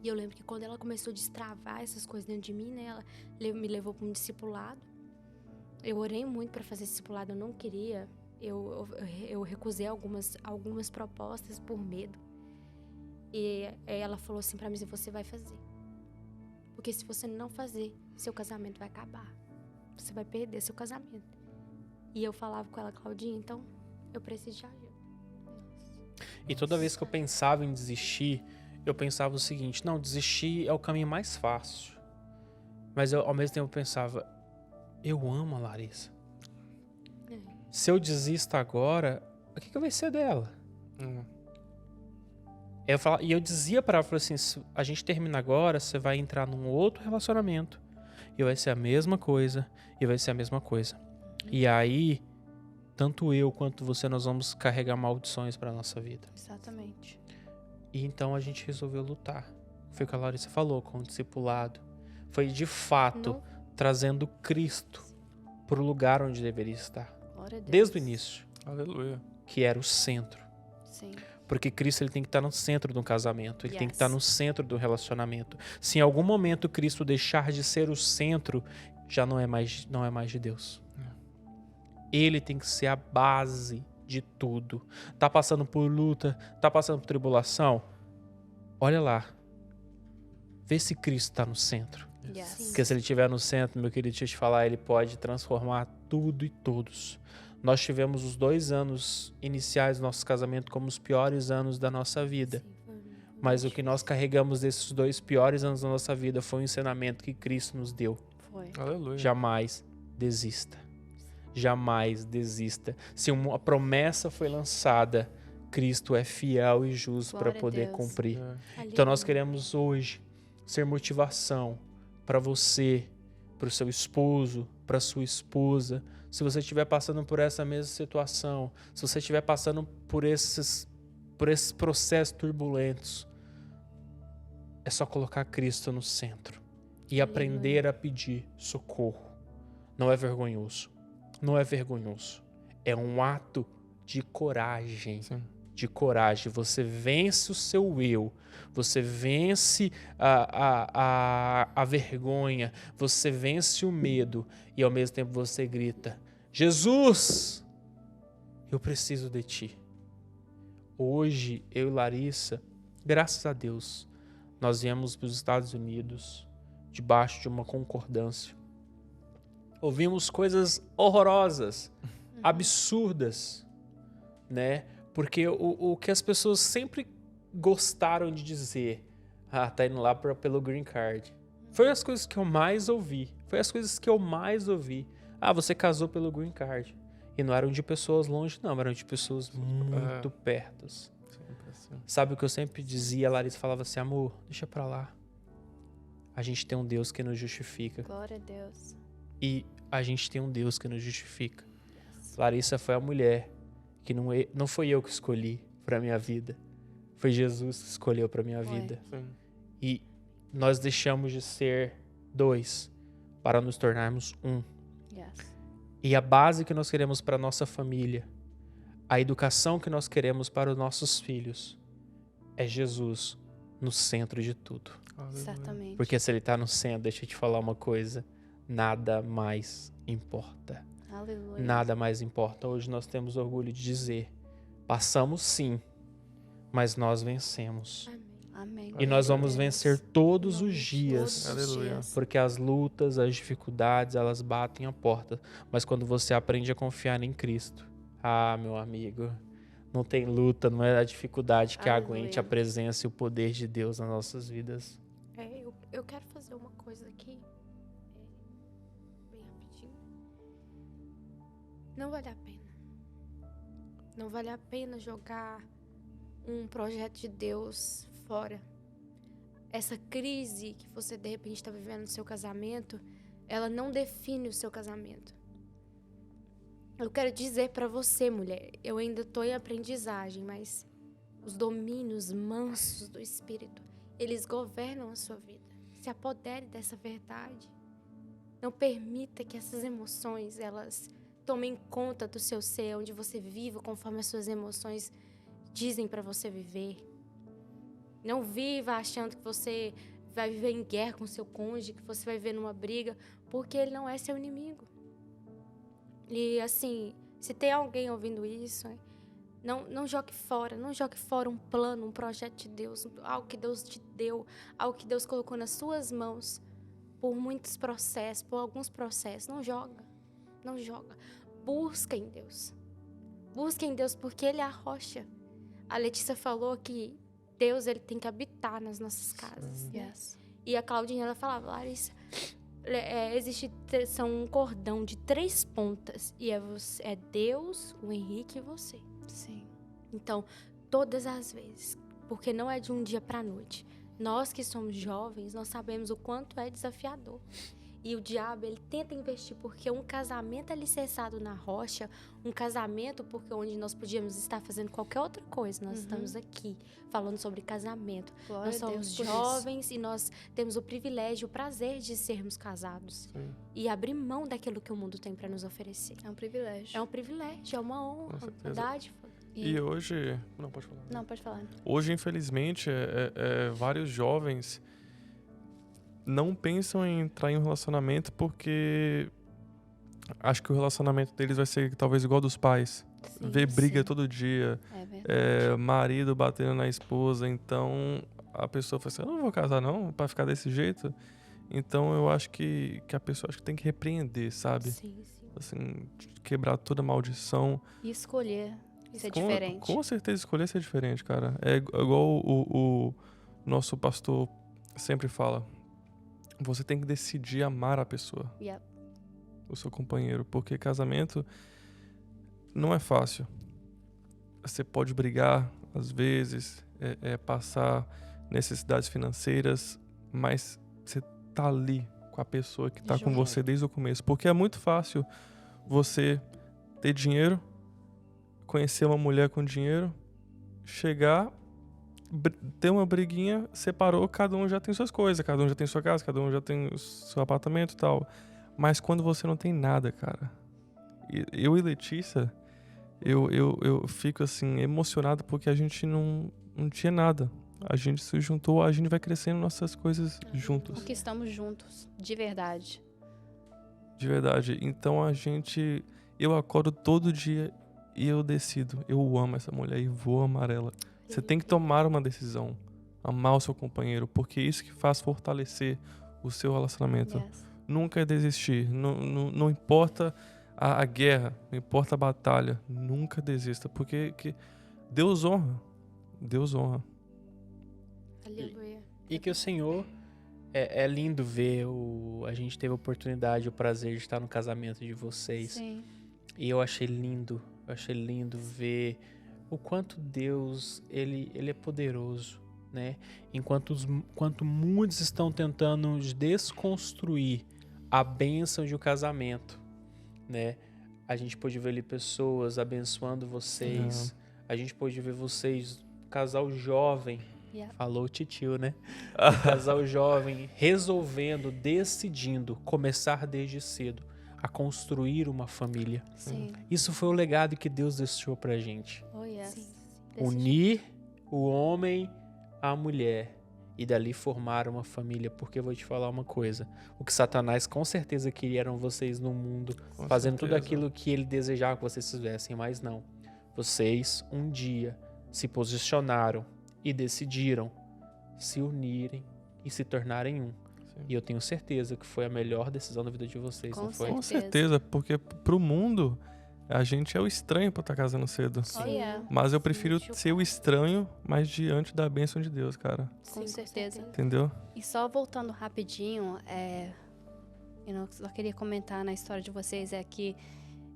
E eu lembro que quando ela começou a destravar essas coisas dentro de mim, né, ela me levou para um discipulado. Eu orei muito para fazer discipulado, eu não queria. Eu recusei algumas propostas por medo. E ela falou assim pra mim, você vai fazer. Porque se você não fazer, seu casamento vai acabar. Você vai perder seu casamento. E eu falava com ela, Claudinha, então eu preciso de ajuda. E toda vez que eu pensava em desistir, eu pensava o seguinte, não, desistir é o caminho mais fácil. Mas eu, ao mesmo tempo, pensava, eu amo a Larissa. Se eu desisto agora, o que vai ser dela? E eu dizia para ela, assim, se a gente termina agora, você vai entrar num outro relacionamento e vai ser a mesma coisa, E aí, tanto eu quanto você, nós vamos carregar maldições para nossa vida. Exatamente. E então a gente resolveu lutar. Foi o que a Larissa falou, com o discipulado. Foi de fato trazendo Cristo para o lugar onde deveria estar. Glória a Deus. Desde o início, Aleluia. que era o centro. Sim. Porque Cristo ele tem que estar no centro do casamento, ele tem que Yes. estar no centro do relacionamento. Se em algum momento Cristo deixar de ser o centro, já não é mais de Deus. Ele tem que ser a base de tudo. Tá passando por luta, tá passando por tribulação? Olha lá. Vê se Cristo está no centro. Yes. Porque se ele estiver no centro, meu querido, deixa eu te falar, ele pode transformar tudo e todos. Nós tivemos os 2 anos iniciais do nosso casamento como os piores anos da nossa vida. Sim, foi muito Mas o que nós carregamos desses 2 piores anos da nossa vida foi o ensinamento que Cristo nos deu. Foi. Aleluia. Jamais desista. Jamais desista. Se uma promessa foi lançada, Cristo é fiel e justo para Glória a poder Deus. cumprir. É. Então nós Aleluia. queremos hoje ser motivação para você, para o seu esposo, para sua esposa. Se você estiver passando por essa mesma situação, se você estiver passando por esses processos turbulentos, é só colocar Cristo no centro e aprender a pedir socorro. Não é vergonhoso. Não é vergonhoso. É um ato de coragem. Sim. De coragem. Você vence o seu eu. Você vence a vergonha. Você vence o medo. E ao mesmo tempo você grita: Jesus, eu preciso de ti. Hoje, eu e Larissa, graças a Deus, nós viemos para os Estados Unidos debaixo de uma concordância. Ouvimos coisas horrorosas, absurdas, né? Porque o que as pessoas sempre gostaram de dizer, tá indo lá pelo green card. Foi as coisas que eu mais ouvi. Você casou pelo green card. E não eram de pessoas longe, não, eram de pessoas muito perto. Sempre assim. Sabe o que eu sempre dizia? A Larissa falava assim: amor, deixa pra lá. A gente tem um Deus que nos justifica. Glória a Deus. E a gente tem um Deus que nos justifica. Larissa foi a mulher que não foi eu que escolhi pra minha vida. Foi Jesus que escolheu pra minha Foi. vida. Sim. E nós deixamos de ser 2 para nos tornarmos 1. Yes. E a base que nós queremos para nossa família, a educação que nós queremos para os nossos filhos, é Jesus no centro de tudo. Aleluia. Certamente. Porque se ele está no centro, deixa eu te falar uma coisa, nada mais importa. Aleluia. Nada mais importa. Hoje nós temos orgulho de dizer, passamos sim, mas nós vencemos. Amém. Amém. E nós vamos Glória a Deus. vencer todos os dias. Todos os Aleluia. dias. Porque as lutas, as dificuldades, elas batem a porta. Mas quando você aprende a confiar em Cristo, meu amigo, não tem luta, não é a dificuldade que Aleluia. aguente a presença e o poder de Deus nas nossas vidas. Eu quero fazer uma coisa aqui, bem rapidinho. Não vale a pena. Não vale a pena jogar um projeto de Deus fora. Essa crise que você de repente está vivendo no seu casamento, ela não define o seu casamento. Eu quero dizer para você, mulher, eu ainda estou em aprendizagem, mas os domínios mansos do Espírito, eles governam a sua vida. Se apodere dessa verdade. Não permita que essas emoções, elas tomem conta do seu ser, onde você vive conforme as suas emoções dizem para você viver. Não viva achando que você vai viver em guerra com seu cônjuge, que você vai viver numa briga, porque ele não é seu inimigo. E assim, se tem alguém ouvindo isso, não jogue fora, não jogue fora um plano, um projeto de Deus, algo que Deus te deu, algo que Deus colocou nas suas mãos por muitos processos, por alguns processos. Não joga. Busca em Deus. Busca em Deus porque Ele é a rocha. A Letícia falou que Deus ele tem que habitar nas nossas casas. Né? Yes. E a Claudinha, ela falava, Larissa, são um cordão de 3 pontas. E é Deus, o Henrique e você. Sim. Então, todas as vezes, porque não é de um dia para a noite. Nós que somos jovens, nós sabemos o quanto é desafiador. E o diabo, ele tenta investir, porque um casamento alicerçado na rocha, um casamento porque onde nós podíamos estar fazendo qualquer outra coisa, nós estamos aqui falando sobre casamento. Glória Nós a Deus somos por isso. jovens e nós temos o privilégio, o prazer de sermos casados. Sim. E abrir mão daquilo que o mundo tem para nos oferecer. É um privilégio. É um privilégio, é uma honra, uma certeza. dádiva. E hoje... Não, pode falar. Não, pode falar. Hoje, infelizmente, vários jovens não pensam em entrar em um relacionamento porque acho que o relacionamento deles vai ser talvez igual ao dos pais. Sim, Ver briga sim. todo dia, É verdade. marido batendo na esposa. Então, a pessoa fala assim, eu não vou casar não, pra ficar desse jeito. Então, eu acho que a pessoa acho que tem que repreender, sabe? Sim, sim. Assim, quebrar toda maldição. E escolher ser Com- diferente. Com certeza escolher ser diferente, cara. É igual o nosso pastor sempre fala. Você tem que decidir amar a pessoa, Yep. o seu companheiro. Porque casamento não é fácil. Você pode brigar, às vezes, passar necessidades financeiras, mas você tá ali com a pessoa que tá com Junto. você desde o começo. Porque é muito fácil você ter dinheiro, conhecer uma mulher com dinheiro, chegar, ter uma briguinha, separou, cada um já tem suas coisas, cada um já tem sua casa, cada um já tem o seu apartamento e tal. Mas quando você não tem nada, cara. Eu e Letícia, eu fico assim, emocionado porque a gente não tinha nada. A gente se juntou, a gente vai crescendo nossas coisas juntos. Porque estamos juntos, de verdade. De verdade. Então eu acordo todo dia e eu decido. Eu amo essa mulher e vou amar ela. Você tem que tomar uma decisão. Amar o seu companheiro. Porque é isso que faz fortalecer o seu relacionamento. Yes. Nunca desistir. Não importa a guerra. Não importa a batalha. Nunca desista. Porque Deus honra. Deus honra. Aleluia. E que o Senhor... É lindo ver a gente teve a oportunidade, o prazer de estar no casamento de vocês. Sim. E eu achei lindo ver o quanto Deus, ele é poderoso, né? Enquanto muitos estão tentando desconstruir a bênção de um casamento, né? A gente pôde ver ali pessoas abençoando vocês. A gente pôde ver vocês, casal jovem, Yeah. falou o titio, né? Casal jovem resolvendo, decidindo começar desde cedo a construir uma família. Sim. Isso foi o legado que Deus deixou pra gente. Oh, yes. Sim. Desse Unir o homem à mulher e dali formar uma família. Porque eu vou te falar uma coisa. O que Satanás com certeza queria eram vocês no mundo, Com fazendo tudo certeza. aquilo que ele desejava que vocês fizessem, mas não. Vocês um dia se posicionaram e decidiram se unirem e se tornarem um. Sim. E eu tenho certeza que foi a melhor decisão da vida de vocês, Com não foi? Com certeza. certeza. Porque pro mundo, a gente é o estranho pra estar casando cedo. Oh, yeah. Mas eu prefiro Sim, ser o estranho, mas diante da bênção de Deus, cara. Com certeza. Entendeu? E só voltando rapidinho, eu só queria comentar na história de vocês, é que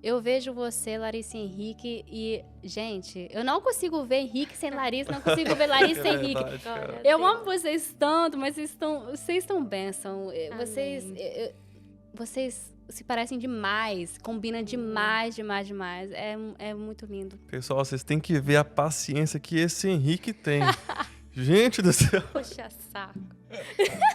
eu vejo você, Larissa e Henrique, e, gente, eu não consigo ver Henrique sem Larissa, não consigo ver Larissa sem Henrique. verdade, cara. Eu amo vocês tanto, mas vocês estão bênção. Vocês se parecem demais, combinam demais. É muito lindo. Pessoal, vocês têm que ver a paciência que esse Henrique tem. Gente do céu. Poxa, saco.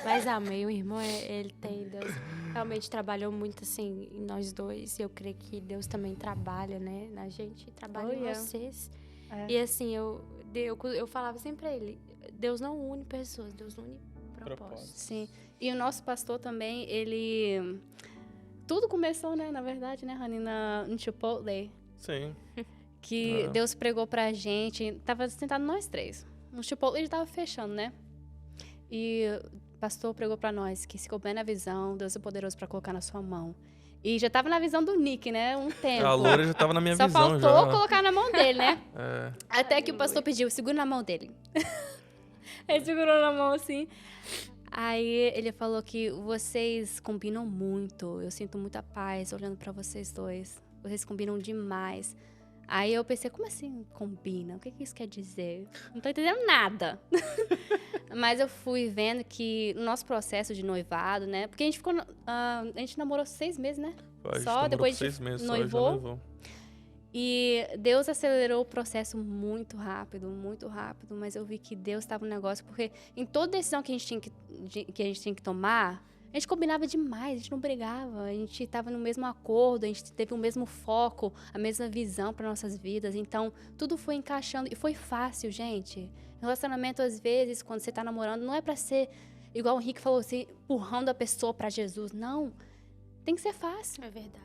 Mas amei, o irmão, ele tem, Deus realmente trabalhou muito, assim, em nós dois. E eu creio que Deus também trabalha, né, na gente, trabalha Oh, em yeah. vocês. É. E assim, eu falava sempre pra ele, Deus não une pessoas, Deus une propósitos. Sim. E o nosso pastor também, ele... Tudo começou, né, na verdade, né, Rani, no Chipotle. Sim. Que Deus pregou pra gente. Tava sentado nós três. No Chipotle ele tava fechando, né? E o pastor pregou pra nós que se couber na visão, Deus é poderoso pra colocar na sua mão. E já tava na visão do Nick, né? Um tempo. A loura já tava na minha Só visão faltou já. colocar na mão dele, né? É. Até que o pastor pediu, segura na mão dele. Ele segurou na mão assim. Aí ele falou que vocês combinam muito. Eu sinto muita paz olhando pra vocês dois. Vocês combinam demais. Aí eu pensei, como assim combina? O que isso quer dizer? Não tô entendendo nada. Mas eu fui vendo que no nosso processo de noivado, né? Porque a gente ficou... a gente namorou 6 meses, né? A gente Só, namorou depois por a gente 6 meses, noivou. só, já noivou. E Deus acelerou o processo muito rápido, mas eu vi que Deus estava no negócio, porque em toda decisão que a gente tinha que tomar, a gente combinava demais, a gente não brigava, a gente estava no mesmo acordo, a gente teve o mesmo foco, a mesma visão para nossas vidas, então tudo foi encaixando e foi fácil, gente. Relacionamento, às vezes, quando você está namorando, não é para ser, igual o Henrique falou assim, empurrando a pessoa para Jesus, não, tem que ser fácil. É verdade.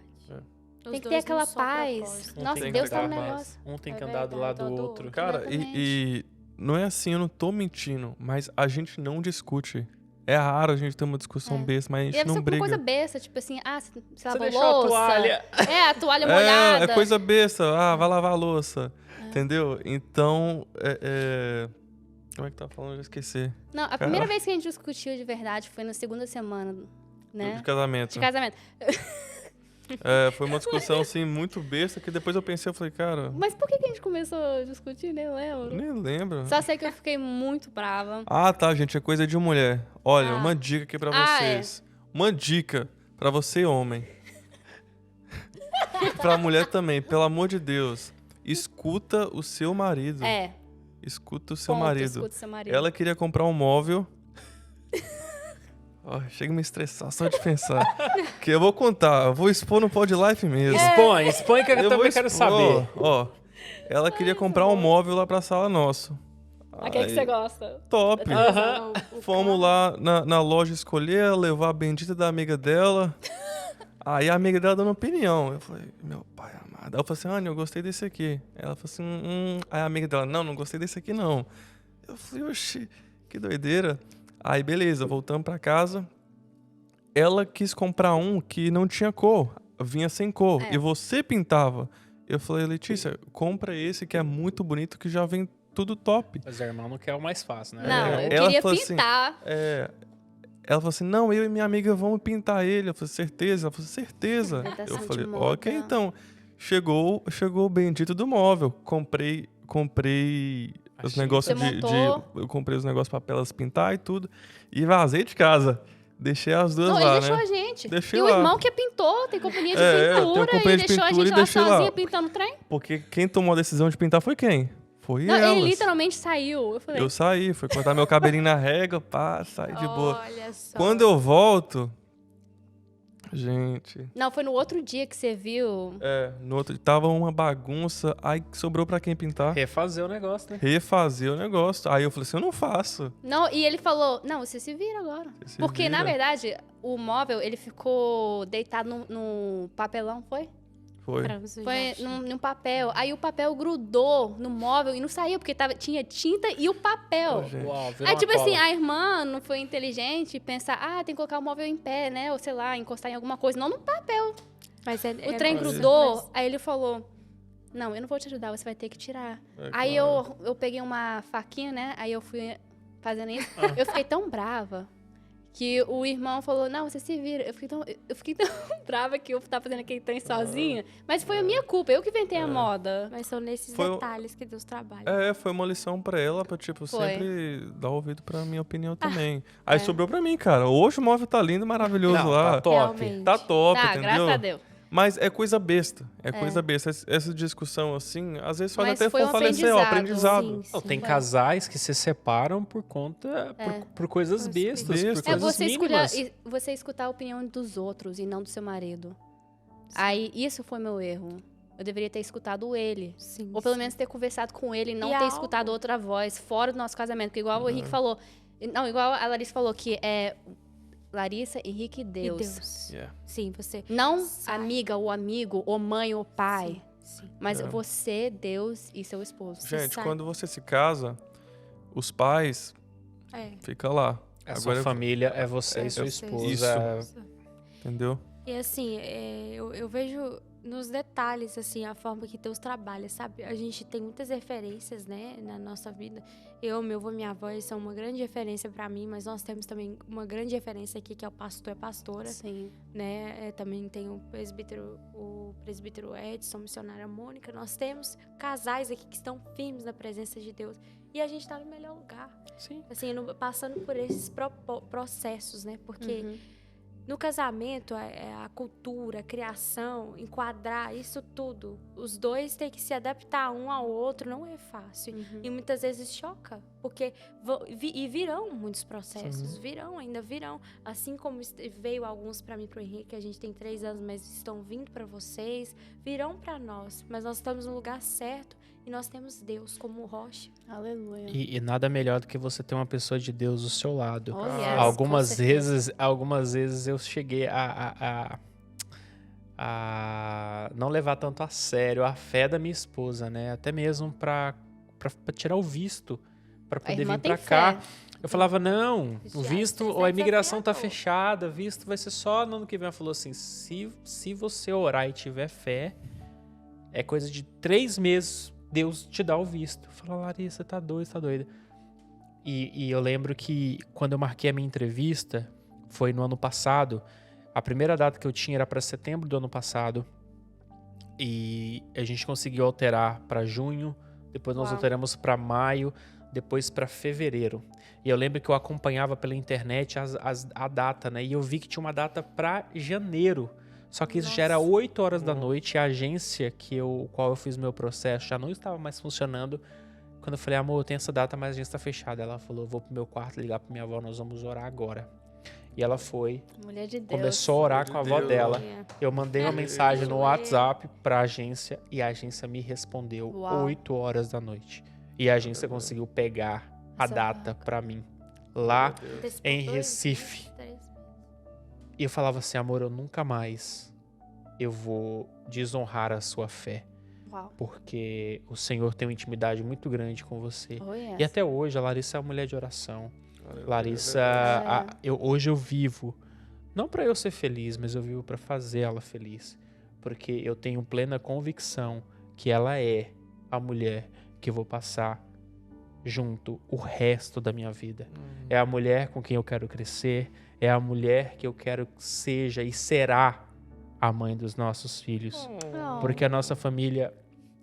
Tem que ter aquela paz. Um Nossa, tem que Deus tá no andar- negócio. Um tem que É andar do lado do verdade, outro. Cara, Exatamente. e não é assim, eu não tô mentindo, mas a gente não discute. É raro a gente ter uma discussão besta, mas a E gente deve não ser por briga. coisa besta, tipo assim, você Você lavou deixou a louça. toalha. A toalha molhada. É coisa besta. Ah, vai lavar a louça. Entendeu? Então, como é que tá falando? Eu já esqueci. Não, a primeira vez que a gente discutiu de verdade foi na segunda semana, né? De casamento. De casamento. Foi uma discussão, assim, muito besta, que depois eu pensei, eu falei, cara, Mas por que a gente começou a discutir? Nem eu lembro. nem lembro. Só sei que eu fiquei muito brava. Ah, tá, gente, é coisa de mulher. Olha, uma dica aqui pra Ah, vocês. Uma dica pra você, homem. Pra mulher também, pelo amor de Deus. Escuta o seu marido. Escuta o seu marido. Escuta o seu marido. Ela queria comprar um móvel. Chega a me estressar só de pensar. Que eu vou contar, eu vou expor no Pod Life mesmo. Expõe que eu também quero saber. Ó, ela queria comprar um móvel lá pra sala nossa. Aquele que você gosta. Top. Aham. Fomos lá na loja escolher, levar a bendita da amiga dela. Aí a amiga dela dando opinião. Eu falei, meu pai amado. Aí eu falei assim, Anny, eu gostei desse aqui. Ela falou assim, Aí a amiga dela, não gostei desse aqui não. Eu falei, oxi, que doideira. Aí beleza, voltamos pra casa. Ela quis comprar um que não tinha cor, vinha sem cor. E você pintava. Eu falei, Letícia, compra esse que é muito bonito, que já vem tudo top. Mas o irmão não quer o mais fácil, né? Não, eu Ela queria falou assim, pintar. Ela falou assim, não, eu e minha amiga vamos pintar ele. Eu falei, certeza? Ela falou, certeza. Adaptação Eu de falei, moda. ok, então. Chegou o bendito do móvel. Comprei os Achei. negócios Você montou? eu comprei os negócios pra elas pintar e tudo. E vazei de casa. Deixei as duas Não, lá, ele deixou né? a gente. Deixei e lá. o irmão que é pintor, tem companhia de Eu tenho pintura, companhia e de deixou a pintura gente e lá deixei lá. sozinha pintando o trem. Porque quem tomou a decisão de pintar foi quem? Foi Não, elas. ele literalmente saiu. Eu falei, Eu saí, fui cortar meu cabelinho na régua, pá, saí de boa. Olha só. Quando eu volto... Gente... não, foi no outro dia que você viu. No outro tava uma bagunça, aí sobrou pra quem pintar. Refazer o negócio, né? Refazer o negócio. Aí eu falei assim, eu não faço. Não, e ele falou, não, você se vira agora. Você se Porque, na vira. verdade, o móvel, ele ficou deitado no papelão, foi? Foi. Foi num papel. Aí o papel grudou no móvel e não saiu, porque tinha tinta e o papel. Gente. Uau, virou Aí, uma tipo cola. assim, a irmã não foi inteligente e pensar, tem que colocar o móvel em pé, né? Ou sei lá, encostar em alguma coisa. Não no papel. Mas O trem grudou. Aí ele falou, não, eu não vou te ajudar, você vai ter que tirar. Aí eu peguei uma faquinha, né? Aí eu fui fazendo isso. Eu fiquei tão brava que o irmão falou, não, você se vira. Eu fiquei tão brava que eu tava fazendo aquele trem sozinha. Mas foi a minha culpa, eu que inventei a moda. Mas são nesses Foi o- detalhes que Deus trabalha. Foi uma lição pra ela, pra, tipo, Foi. sempre dar ouvido pra minha opinião também. Aí sobrou pra mim, cara. Hoje o móvel tá lindo, maravilhoso Não, lá. tá top. Realmente. Tá top, Tá, entendeu? graças a Deus. Mas é coisa besta. É coisa besta. Essa discussão, assim, às vezes pode Mas até foi um fortalecer o aprendizado. Sim, Não, sim. tem casais que se separam por conta... Por coisas Coisas bestas, bestas. por coisas mínimas. Você escutar a opinião dos outros e não do seu marido. Aí, isso foi meu erro. Eu deveria ter escutado ele. Sim, Ou pelo sim. menos ter conversado com ele e não E ter algo- escutado outra voz fora do nosso casamento. Porque igual o Henrique falou... Não, igual a Larissa falou que é Larissa, Henrique e E Deus. Deus. Yeah. Sim, você. Não Sai. amiga ou amigo, ou mãe ou pai. Sim. Mas você, Deus e seu esposo. Gente, sai. quando você se casa, os pais É. ficam lá. A sua família é você e sua Você. esposa. Isso. Entendeu? E assim, eu vejo nos detalhes, assim, a forma que Deus trabalha, sabe? A gente tem muitas referências, né, na nossa vida. Eu, meu avô e minha avó, eles são uma grande referência para mim, mas nós temos também uma grande referência aqui, que é o pastor e pastora, Sim. né? Também tem o presbítero Edson, missionária Mônica. Nós temos casais aqui que estão firmes na presença de Deus. E a gente tá no melhor lugar. Sim. Assim, passando por esses processos, né? Porque no casamento, a cultura, a criação, enquadrar isso tudo, os dois têm que se adaptar um ao outro, não é fácil. E muitas vezes choca, porque virão muitos processos, ainda virão. Assim como veio alguns para mim, para o Henrique, a gente tem 3 anos, mas estão vindo para vocês, virão para nós, mas nós estamos no lugar certo. E nós temos Deus como rocha. Aleluia. E nada melhor do que você ter uma pessoa de Deus do seu lado. Oh, yes, algumas vezes eu cheguei a não levar tanto a sério a fé da minha esposa, né? Até mesmo para tirar o visto, para poder vir para cá. Eu falava, não, o visto, a imigração tá fechada, o visto vai ser só no ano que vem. Ela falou assim, se você orar e tiver fé, é coisa de 3 meses... Deus te dá o visto. Fala, Larissa, tá doida. E eu lembro que quando eu marquei a minha entrevista, foi no ano passado, a primeira data que eu tinha era para setembro do ano passado, e a gente conseguiu alterar para junho, depois nós alteramos para maio, depois para fevereiro. E eu lembro que eu acompanhava pela internet a data, né? E eu vi que tinha uma data para janeiro. Só que isso já era 8 horas da noite, e a agência qual eu fiz meu processo já não estava mais funcionando. Quando eu falei, amor, tem essa data, mas a agência está fechada. Ela falou, vou pro meu quarto ligar pra minha avó, nós vamos orar agora. E ela foi, Mulher de Deus. começou a orar com a avó dela. Eu mandei uma mensagem no WhatsApp pra agência, e a agência me respondeu 8 horas da noite. E a agência conseguiu pegar a data pra mim, lá em Recife. E eu falava assim, amor, eu nunca mais eu vou desonrar a sua fé. Uau. Porque o Senhor tem uma intimidade muito grande com você. Oh, yes. E até hoje, a Larissa é uma mulher de oração. Larissa, hoje eu vivo, não para eu ser feliz, mas eu vivo para fazer ela feliz. Porque eu tenho plena convicção que ela é a mulher que eu vou passar junto o resto da minha vida. É a mulher com quem eu quero crescer, é a mulher que eu quero que seja e será a mãe dos nossos filhos. Porque a nossa família,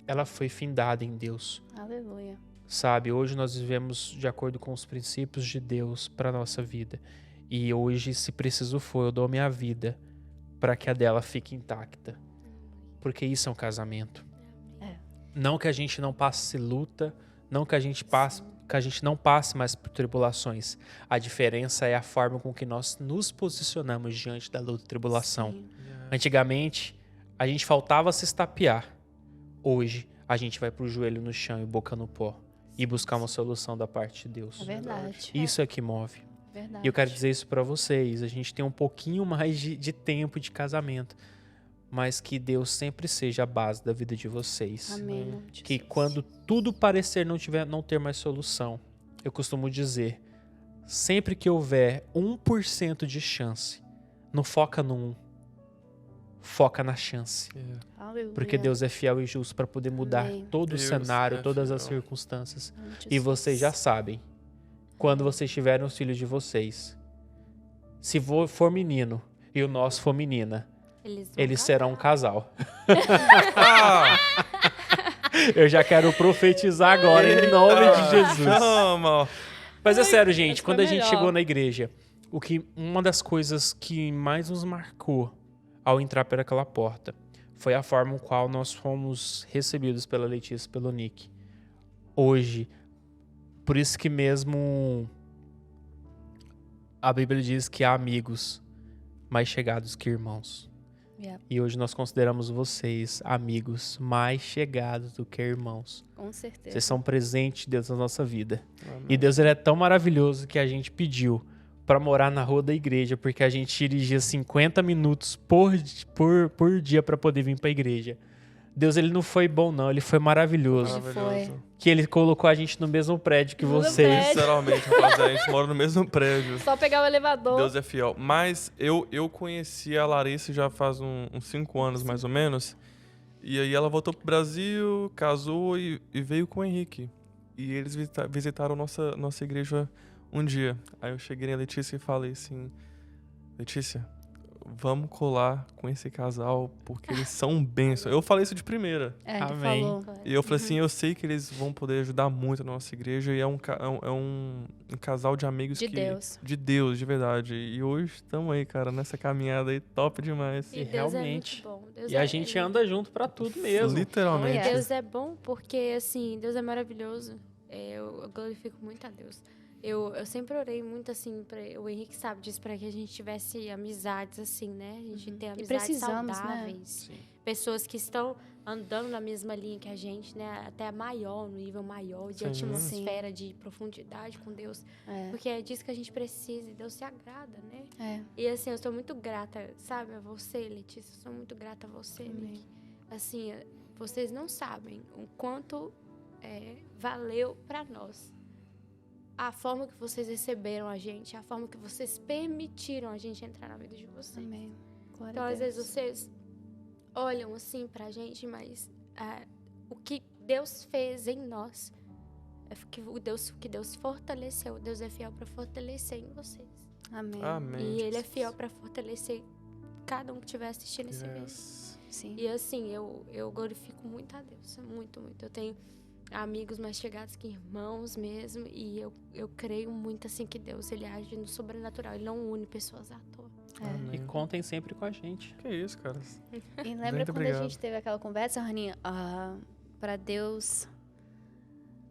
ela foi findada em Deus. Aleluia. Sabe, hoje nós vivemos de acordo com os princípios de Deus para nossa vida. E hoje, se preciso for, eu dou minha vida para que a dela fique intacta. Porque isso é um casamento. Não que a gente não passe luta, não que a gente não passe mais por tribulações. A diferença é a forma com que nós nos posicionamos diante da luta e tribulação. Antigamente, a gente faltava se estapear. Hoje, a gente vai pro joelho no chão e boca no pó. E buscar uma solução da parte de Deus. É verdade. Isso é que move. Verdade. E eu quero dizer isso para vocês. A gente tem um pouquinho mais de tempo de casamento. Mas que Deus sempre seja a base da vida de vocês. Amém. Que quando tudo parecer não ter mais solução, eu costumo dizer, sempre que houver 1% de chance, não foca no 1, foca na chance. Aleluia. Porque Deus é fiel e justo para poder mudar todo o cenário, todas as circunstâncias. E vocês já sabem, quando vocês tiverem os filhos de vocês, se for menino e o nosso for menina, eles serão um casal. Eu já quero profetizar agora em nome de Jesus. Mas é sério, gente, quando a gente chegou na igreja, uma das coisas que mais nos marcou ao entrar por aquela porta foi a forma com qual nós fomos recebidos pela Letícia e pelo Nick. Hoje, por isso que mesmo a Bíblia diz que há amigos mais chegados que irmãos. E hoje nós consideramos vocês amigos mais chegados do que irmãos. Com certeza. Vocês são presentes de Deus na nossa vida. Amém. E Deus, ele é tão maravilhoso que a gente pediu para morar na rua da igreja, porque a gente dirigia 50 minutos por dia para poder vir para a igreja. Deus, ele não foi bom, não. Ele foi maravilhoso. Maravilhoso. Que ele colocou a gente no mesmo prédio que No mesmo vocês. prédio. Sinceramente, rapaziada, a gente mora no mesmo prédio. Só pegar o elevador. Deus é fiel. Mas eu conheci a Larissa já faz uns 5 anos, mais ou menos. E aí ela voltou pro Brasil, casou e veio com o Henrique. E eles visitaram nossa igreja um dia. Aí eu cheguei na Letícia e falei assim, Letícia, vamos colar com esse casal, porque eles são bênçãos. Eu falei isso de primeira. Ele Amém. falou. E eu falei assim, eu sei que eles vão poder ajudar muito a nossa igreja. E é um casal de amigos De Deus. de Deus, de verdade. E hoje estamos aí, cara, nessa caminhada aí, top demais. E E Deus realmente. é muito bom. Deus E a é gente lindo. anda junto pra tudo mesmo. Literalmente. Oh, yeah. Deus é bom porque, assim, Deus é maravilhoso. Eu glorifico muito a Deus. Eu sempre orei muito, assim, o Henrique sabe disso, para que a gente tivesse amizades, assim, né? A gente tem amizades precisamos, né? saudáveis. Sim. Pessoas que estão andando na mesma linha que a gente, né? Até maior, no nível maior, de Sim. atmosfera, de profundidade com Deus. É. Porque é disso que a gente precisa e Deus se agrada, né? É. E, assim, eu sou muito grata, sabe? A você, Letícia. Eu sou muito grata a você, Amém. Nick. Assim, vocês não sabem o quanto valeu para nós a forma que vocês receberam a gente, a forma que vocês permitiram a gente entrar na vida de vocês. Amém. Glória Então, a às Deus. vezes, vocês olham assim pra gente, mas o que Deus fez em nós, que Deus fortaleceu, Deus é fiel para fortalecer em vocês. Amém. Amém. E Ele é fiel para fortalecer cada um que estiver assistindo esse vídeo. Yes. Sim. E assim, eu glorifico muito a Deus, muito, muito. Eu tenho amigos mais chegados que irmãos mesmo, e eu creio muito assim que Deus, ele age no sobrenatural, ele não une pessoas à toa. É. E contem sempre com a gente. Que isso, cara. E lembra Muito quando obrigado. a gente teve aquela conversa, Raninha, para Deus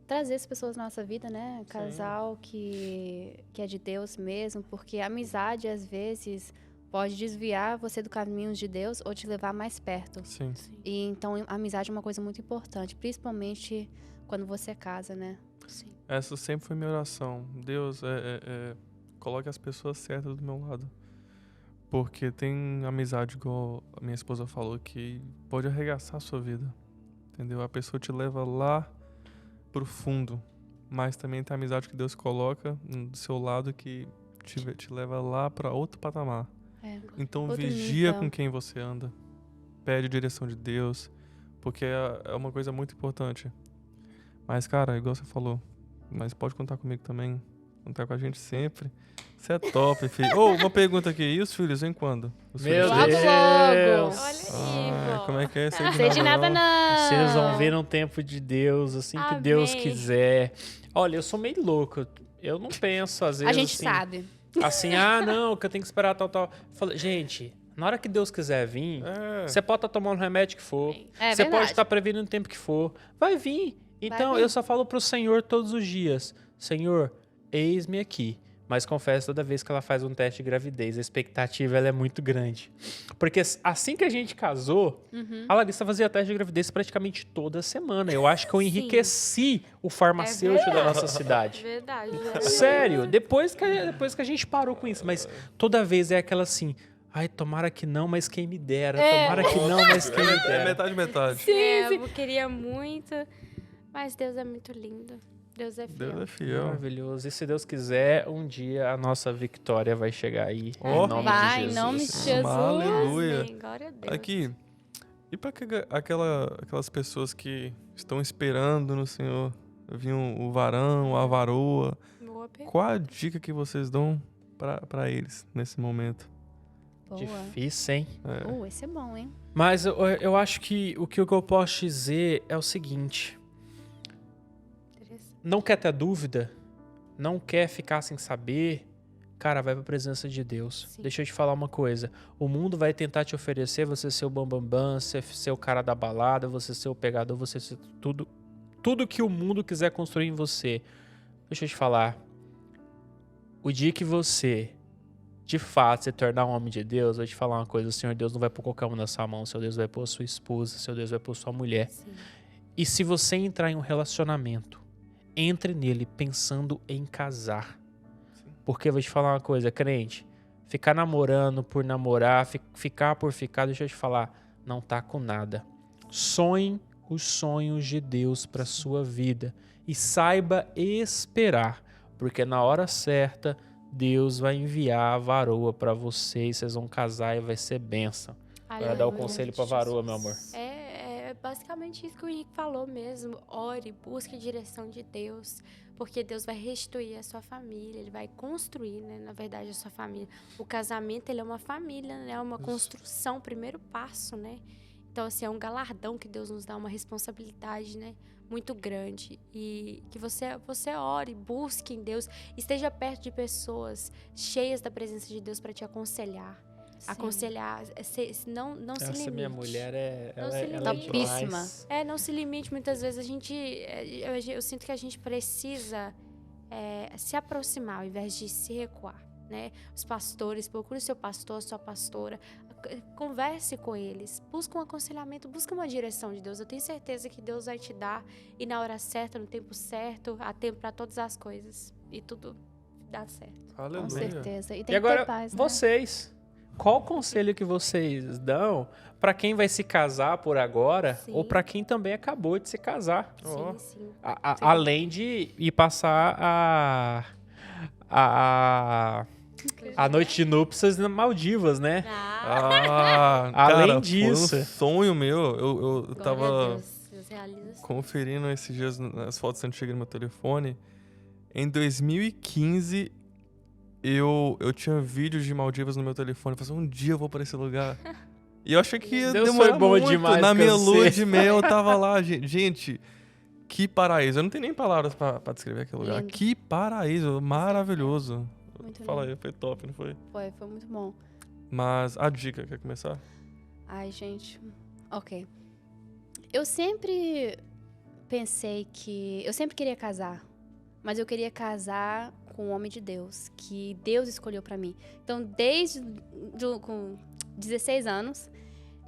trazer as pessoas na nossa vida, né? Casal que é de Deus mesmo, porque a amizade às vezes pode desviar você do caminho de Deus ou te levar mais perto. Sim. E então a amizade é uma coisa muito importante, principalmente quando você casa, né? Sim. Essa sempre foi minha oração. Deus, coloque as pessoas certas do meu lado. Porque tem amizade, igual a minha esposa falou, que pode arregaçar a sua vida. Entendeu? A pessoa te leva lá pro fundo. Mas também tem a amizade que Deus coloca do seu lado que te leva lá para outro patamar. É. Então Outro vigia nível. com quem você anda. Pede direção de Deus. Porque é uma coisa muito importante. Mas, cara, igual você falou, mas pode contar comigo também. Contar com a gente sempre. Você é top, filho. Uma pergunta aqui. E os filhos, em quando? Os Meu filhos Logo, Deus! logo. Olha aí, como é que é? Sei de nada, não. Vocês vão ver um tempo de Deus, assim que Deus Amém. quiser. Olha, eu sou meio louco. Eu não penso, às vezes, A gente assim, sabe. assim, não, que eu tenho que esperar tal. Fala, gente, na hora que Deus quiser vir, você pode estar tomando o remédio que for. É Você verdade. pode estar prevendo o tempo que for. Vai vir. Então, vir. eu só falo pro Senhor todos os dias. Senhor, eis-me aqui. Mas confesso, toda vez que ela faz um teste de gravidez, a expectativa ela é muito grande. Porque assim que a gente casou, a Larissa fazia teste de gravidez praticamente toda semana. Eu acho que eu Sim. enriqueci o farmacêutico da nossa cidade. Verdade. Sério, depois que a gente parou com isso. Mas toda vez é aquela assim... Ai, tomara que não, mas quem me dera. Tomara que não, mas quem me É dera. metade. Eu queria muito, mas Deus é muito lindo. Deus é fiel. Deus é fiel. Maravilhoso. E se Deus quiser, um dia a nossa vitória vai chegar aí. Ó. Em nome Vai, de em Jesus. nome de Jesus. Aleluia. Amém. Glória a Deus. Aqui, e para aquelas pessoas que estão esperando no Senhor vir o varão, a varoa, Boa pergunta. qual a dica que vocês dão para eles nesse momento? Boa. Difícil, hein? Esse é bom, hein? Mas eu acho que o que eu posso dizer é o seguinte. Interessante. Não quer ter dúvida? Não quer ficar sem saber? Cara, vai pra presença de Deus. Sim. Deixa eu te falar uma coisa. O mundo vai tentar te oferecer você ser o bambambam, você ser o cara da balada, você ser o pegador, você ser tudo que o mundo quiser construir em você. Deixa eu te falar. O dia que você, de fato, se tornar um homem de Deus, eu vou te falar uma coisa. O Senhor Deus não vai pôr qualquer um na sua mão. O Senhor Deus vai pôr a sua esposa. O Senhor Deus vai pôr a sua mulher. Sim. E se você entrar em um relacionamento, entre nele pensando em casar. Porque eu vou te falar uma coisa, crente. Ficar namorando por namorar, ficar por ficar, deixa eu te falar, não tá com nada. sonhe os sonhos de Deus para sua vida e saiba esperar, porque na hora certa Deus vai enviar a varoa para vocês, vocês vão casar e vai ser bênção. Vai dar o conselho para a varoa, meu amor. É basicamente isso que o Henrique falou mesmo. Ore, busque a direção de Deus, porque Deus vai restituir a sua família, Ele vai construir, né, na verdade, a sua família. O casamento, ele é uma família, né, é uma construção, primeiro passo, né? Então, assim, é um galardão que Deus nos dá, uma responsabilidade, né, muito grande. E que você ore, busque em Deus, esteja perto de pessoas cheias da presença de Deus para te aconselhar. Sim. Aconselhar, não se limite. Essa minha mulher Não se ela é limite. Topíssima. demais. Não se limite. Muitas vezes eu sinto que a gente precisa se aproximar ao invés de se recuar, né? Os pastores, procure o seu pastor, sua pastora, converse com eles, busque um aconselhamento, busque uma direção de Deus. Eu tenho certeza que Deus vai te dar, e na hora certa, no tempo certo, há tempo para todas as coisas, e tudo dá certo. Aleluia. Com certeza. E E tem que agora, ter paz, né? vocês, qual o conselho que vocês dão para quem vai se casar por agora Sim. ou para quem também acabou de se casar? Ó. Sim. Além de ir passar a noite de núpcias nas Maldivas, né? Além Cara, disso. foi um sonho meu. Eu Glória a tava Deus. Deus realiza. conferindo esses dias as fotos antigas no meu telefone. Em 2015, eu tinha vídeos de Maldivas no meu telefone. Eu falei assim, um dia eu vou pra esse lugar. E eu achei que ia Deus demorar foi bom muito. demais Na com minha você. lua de mel, eu tava lá. Gente, que paraíso. Eu não tenho nem palavras pra descrever aquele lugar. Lindo. Que paraíso, maravilhoso. Muito Fala lindo. aí, foi top, não foi? Foi muito bom. Mas a dica, quer começar? Ai, gente. Ok. Eu sempre pensei que... Eu sempre queria casar. Mas eu queria casar com um homem de Deus. Que Deus escolheu pra mim. Então, com 16 anos,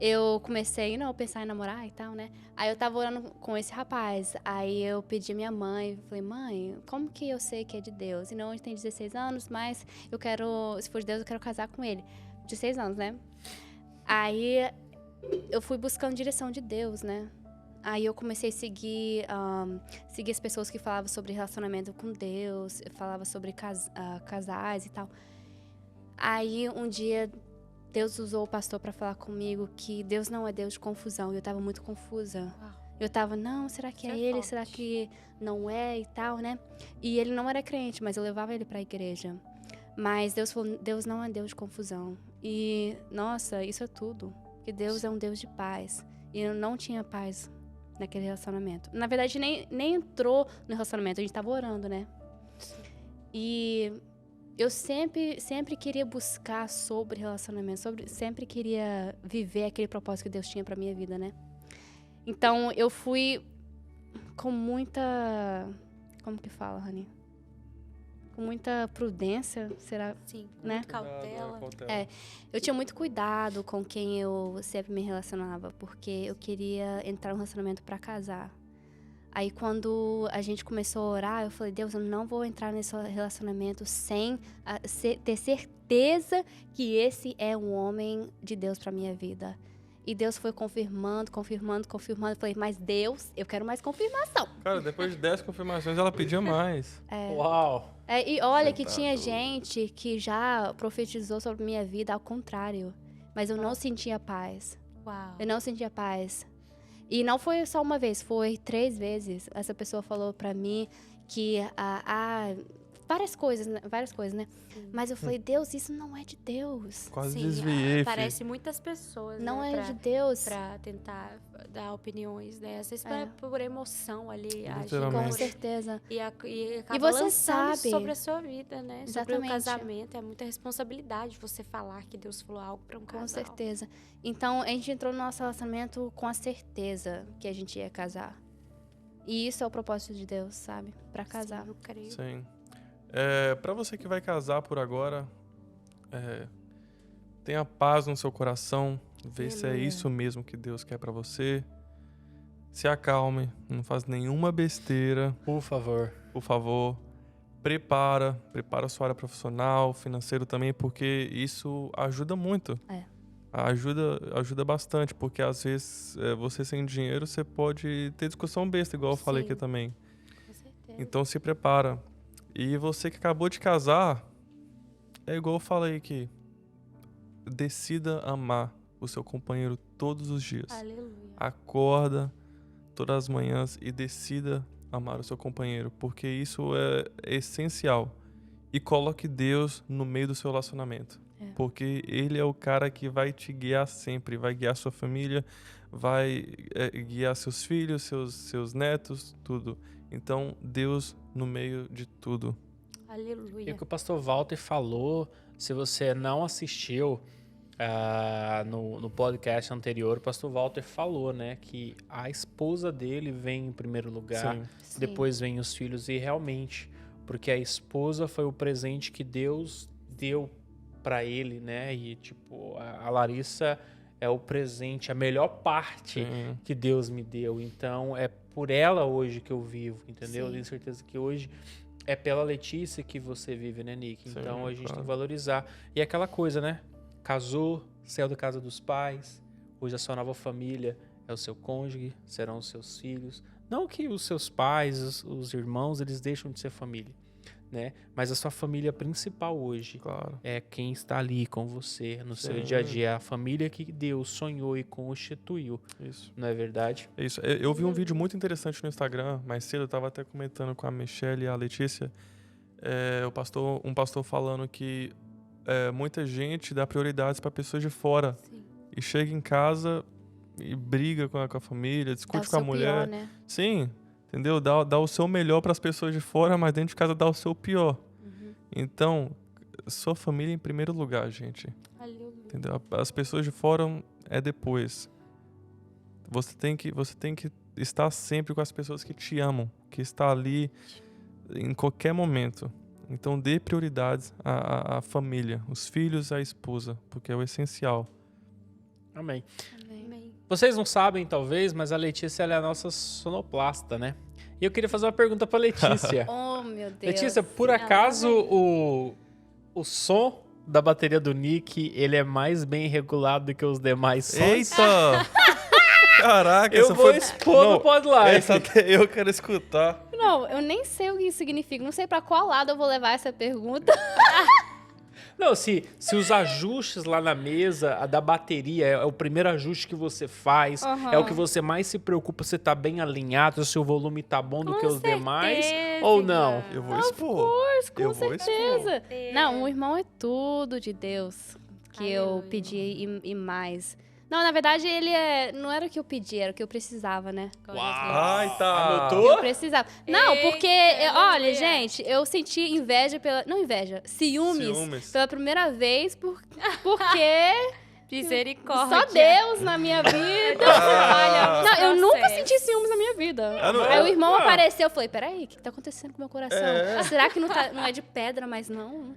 eu comecei a pensar em namorar e tal, né? Aí eu tava orando com esse rapaz. Aí eu pedi a minha mãe. Falei, mãe, como que eu sei que é de Deus? E não, ele tem 16 anos, mas eu quero... Se for de Deus, eu quero casar com ele. 16 anos, né? Aí eu fui buscando direção de Deus, né? Aí eu comecei a seguir as pessoas que falavam sobre relacionamento com Deus, falava sobre casais e tal. Aí um dia Deus usou o pastor para falar comigo que Deus não é Deus de confusão. E eu tava muito confusa. Eu tava, não, será que é Isso é ele? forte. Será que não é e tal, né? E ele não era crente, mas eu levava ele pra igreja. Mas Deus falou, Deus não é Deus de confusão. E, nossa, isso é tudo. Porque Deus é um Deus de paz. E eu não tinha paz naquele relacionamento. Na verdade, nem entrou no relacionamento. A gente tava orando, né? E eu sempre queria buscar sobre relacionamento. Sempre queria viver aquele propósito que Deus tinha pra minha vida, né? Então, eu fui com muita... Como que fala, Rani? Com muita prudência, será? Sim, Né? muito cautela. Eu tinha muito cuidado com quem eu sempre me relacionava, porque eu queria entrar num relacionamento pra casar. Aí, quando a gente começou a orar, eu falei, Deus, eu não vou entrar nesse relacionamento sem ter certeza que esse é um homem de Deus pra minha vida. E Deus foi confirmando. Eu falei, mas Deus, eu quero mais confirmação. Cara, depois de 10 confirmações, ela pedia mais. Uau! E olha que Tá tinha doido. gente que já profetizou sobre minha vida ao contrário. Mas eu não sentia paz. Uau. Eu não sentia paz. E não foi só uma vez, foi 3 vezes. Essa pessoa falou pra mim que várias coisas, né? Sim. Mas eu falei, Deus, isso não é de Deus. Quase Sim, desviei, filho. aparece muitas pessoas, Não né, é de Deus. pra tentar dar opiniões, né? Às vezes É. por emoção ali, Literalmente. agindo Com Mas- certeza. e acaba E você lançando sabe. sobre a sua vida, né? Sobre o Exatamente. casamento, é muita responsabilidade você falar que Deus falou algo pra um casal. Com certeza. Então, a gente entrou no nosso relacionamento com a certeza que a gente ia casar. E isso é o propósito de Deus, sabe? Pra casar. Sim, eu creio. Sim. Pra você que vai casar por agora, tenha paz no seu coração, vê se é Aleluia. isso mesmo que Deus quer pra você. Se acalme, não faz nenhuma besteira, Por favor. por favor. Prepara a sua área profissional, financeiro também, porque isso ajuda muito. ajuda bastante, porque às vezes você sem dinheiro, você pode ter discussão besta, igual eu falei aqui também. Com certeza. Então se prepara. E você que acabou de casar, é igual eu falei aqui, decida amar o seu companheiro todos os dias. Aleluia. Acorda todas as manhãs e decida amar o seu companheiro, porque isso é essencial. E coloque Deus no meio do seu relacionamento. Porque ele é o cara que vai te guiar sempre, vai guiar sua família, vai guiar seus filhos, seus netos, tudo. Então, Deus no meio de tudo. Aleluia. E o que o pastor Walter falou, se você não assistiu no podcast anterior, o pastor Walter falou, né, que a esposa dele vem em primeiro lugar, Sim. depois vem os filhos, e realmente, porque a esposa foi o presente que Deus deu para ele, né, e tipo, a Larissa é o presente, a melhor parte que Deus me deu, então é por ela hoje que eu vivo, entendeu? Eu tenho certeza que hoje é pela Letícia que você vive, né, Nick? Sim, Então a gente claro. tem que valorizar. E é aquela coisa, né? Casou, saiu da casa dos pais, hoje a sua nova família é o seu cônjuge, serão os seus filhos. Não que os seus pais, os irmãos, eles deixam de ser família, né? Mas a sua família principal hoje Claro. é quem está ali com você no seu Sim. dia a dia, a família que Deus sonhou e constituiu, Isso. não é verdade? É isso. Eu vi um vídeo muito interessante no Instagram, mais cedo, eu estava até comentando com a Michelle e a Letícia, um pastor falando que muita gente dá prioridades para pessoas de fora. Sim. E chega em casa e briga com a família, discute com a mulher. Pior, né? Sim, entendeu? Dá o seu melhor para as pessoas de fora, mas dentro de casa dá o seu pior. Então, sua família em primeiro lugar, gente. Aleluia. Entendeu? As pessoas de fora é depois. Você tem que estar sempre com as pessoas que te amam, que está ali em qualquer momento. Então dê prioridades à família, os filhos, à esposa, porque é o essencial. Amém. Amém. Vocês não sabem, talvez, mas a Letícia ela é a nossa sonoplasta, né? E eu queria fazer uma pergunta pra Letícia. Oh, meu Deus. Letícia, por acaso o som da bateria do Nick, ele é mais bem regulado do que os demais sons? Eita! Caraca, Eu essa vou foi... expor no Podlife. Essa até eu quero escutar. Não, eu nem sei o que isso significa. Não sei pra qual lado eu vou levar essa pergunta. Não, se os ajustes lá na mesa, a da bateria, é o primeiro ajuste que você faz, Aham. é o que você mais se preocupa, se tá bem alinhado, se o volume tá bom do Com que os demais, certeza, ou não? Eu vou expor. Com Eu vou certeza. Não, o irmão é tudo de Deus que eu Aleluia. pedi e mais. Não, na verdade, ele não era o que eu pedi, era o que eu precisava, né? Ai, tá. Anotou? Eu precisava. Não, porque, olha, aleluia. gente, eu senti inveja não inveja, ciúmes. Pela primeira vez, porque Misericórdia. só Deus na minha vida. Olha, Não, eu nunca processo. senti ciúmes na minha vida. Ah, não, Aí o irmão ah. apareceu, eu falei, peraí, o que tá acontecendo com o meu coração? É. Será que não é de pedra, mas não?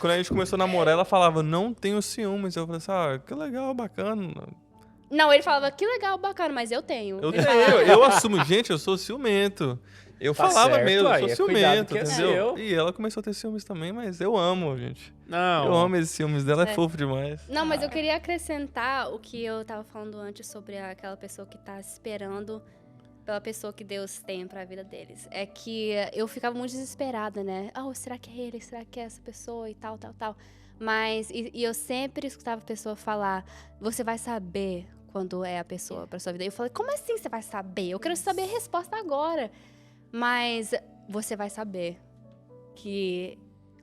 Quando a gente começou a namorar, ela falava, não tenho ciúmes. Eu falei assim, que legal, bacana. Não, ele falava, que legal, bacana, mas eu tenho. Eu Ele tenho, falava, eu assumo, gente, eu sou ciumento. Eu Tá falava certo, mesmo, aí, eu é sou cuidado ciumento, que é entendeu? seu. E ela começou a ter ciúmes também, mas eu amo, gente. Não. Eu amo esses ciúmes dela, é fofo demais. Não, mas eu queria acrescentar o que eu tava falando antes sobre aquela pessoa que tá esperando pela pessoa que Deus tem pra vida deles. É que eu ficava muito desesperada, né? Será que é ele? Será que é essa pessoa? E tal. Mas, e eu sempre escutava a pessoa falar, você vai saber quando é a pessoa pra sua vida. E eu falei, como assim você vai saber? Eu quero saber a resposta agora. Mas você vai saber que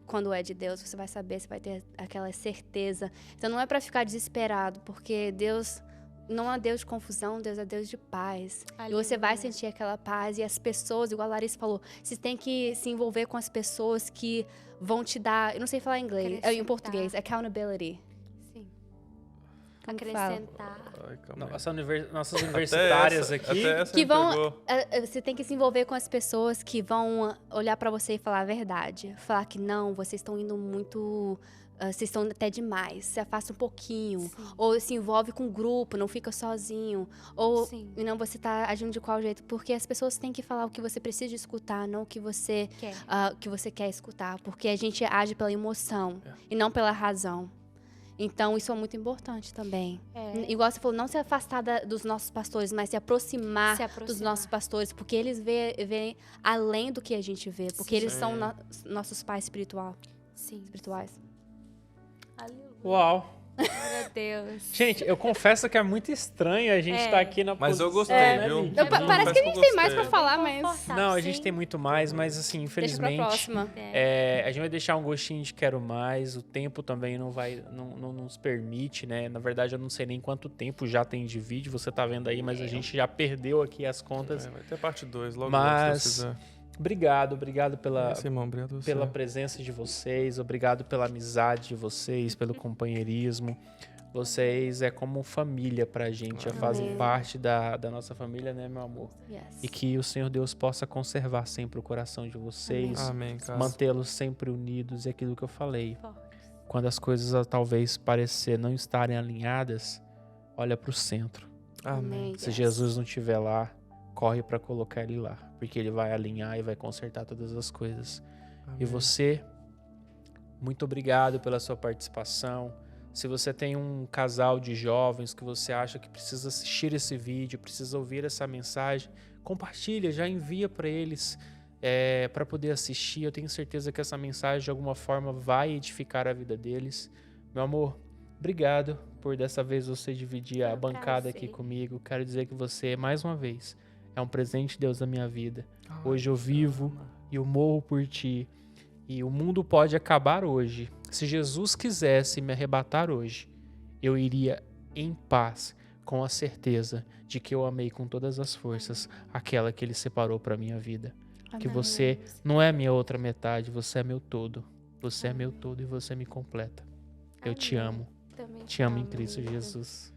quando é de Deus, você vai saber, você vai ter aquela certeza. Então não é pra ficar desesperado, porque Deus não é Deus de confusão, Deus é Deus de paz. Aleluia. E você vai sentir aquela paz. E as pessoas, igual a Larissa falou, você tem que se envolver com as pessoas que vão te dar, eu não sei falar em inglês, em Acrescentar. português, accountability. Sim. Como que fala? Acrescentar. Ai, calma aí. Nossas universitárias Até aqui. essa Que me vão- pegou. Você tem que se envolver com as pessoas que vão olhar pra você e falar a verdade. Falar que não, vocês estão indo muito... vocês estão até demais. Se afasta um pouquinho. Sim. Ou se envolve com um grupo, não fica sozinho. Ou Sim. não, você tá agindo de qual jeito. Porque as pessoas têm que falar o que você precisa escutar, não o que você, Quer. que você quer escutar. Porque a gente age pela emoção e não pela razão. Então, isso é muito importante também. É. Igual você falou, não se afastar dos nossos pastores, mas se aproximar, dos nossos pastores, porque eles veem além do que a gente vê, porque eles são nossos pais espirituais. Aleluia. Uau! Glória a Deus. Gente, eu confesso que é muito estranho a gente estar aqui na Mas eu posição, gostei, né, viu? Lid? Parece que a gente tem mais pra falar, mas... Não, a gente tem muito mais, mas assim, Deixa pra infelizmente... próxima. a gente vai deixar um gostinho de quero mais, o tempo também não nos permite, né? Na verdade, eu não sei nem quanto tempo já tem de vídeo, você tá vendo aí, mas a gente já perdeu aqui as contas. Vai ter parte 2, logo, Mas- se Deus quiser. Obrigado pela, Esse irmão, obrigado a você. pela presença de vocês, obrigado pela amizade de vocês, pelo companheirismo. Vocês é como família pra gente, já fazem Amém. parte da nossa família, né, meu amor? Yes. E que o Senhor Deus possa conservar sempre o coração de vocês, Amém, cara. mantê-los sempre unidos, e aquilo que eu falei. Quando as coisas talvez parecer não estarem alinhadas, olha pro centro. Amém. Se Jesus não estiver lá, corre para colocar ele lá, porque ele vai alinhar e vai consertar todas as coisas. E você, muito obrigado pela sua participação. Se você tem um casal de jovens que você acha que precisa assistir esse vídeo, precisa ouvir essa mensagem, compartilha, já envia para eles para poder assistir. Eu tenho certeza que essa mensagem de alguma forma vai edificar a vida deles. Meu amor, obrigado por dessa vez você dividir a bancada aqui comigo. Quero dizer que você, mais uma vez, é um presente de Deus na minha vida. Hoje eu vivo e eu morro por ti. E o mundo pode acabar hoje. Se Jesus quisesse me arrebatar hoje, eu iria em paz, com a certeza de que eu amei com todas as forças aquela que Ele separou para minha vida. Que você não é minha outra metade, você é meu todo. Você é meu todo e você me completa. Eu te amo. Também Te amo em amo, Cristo amigo. Jesus.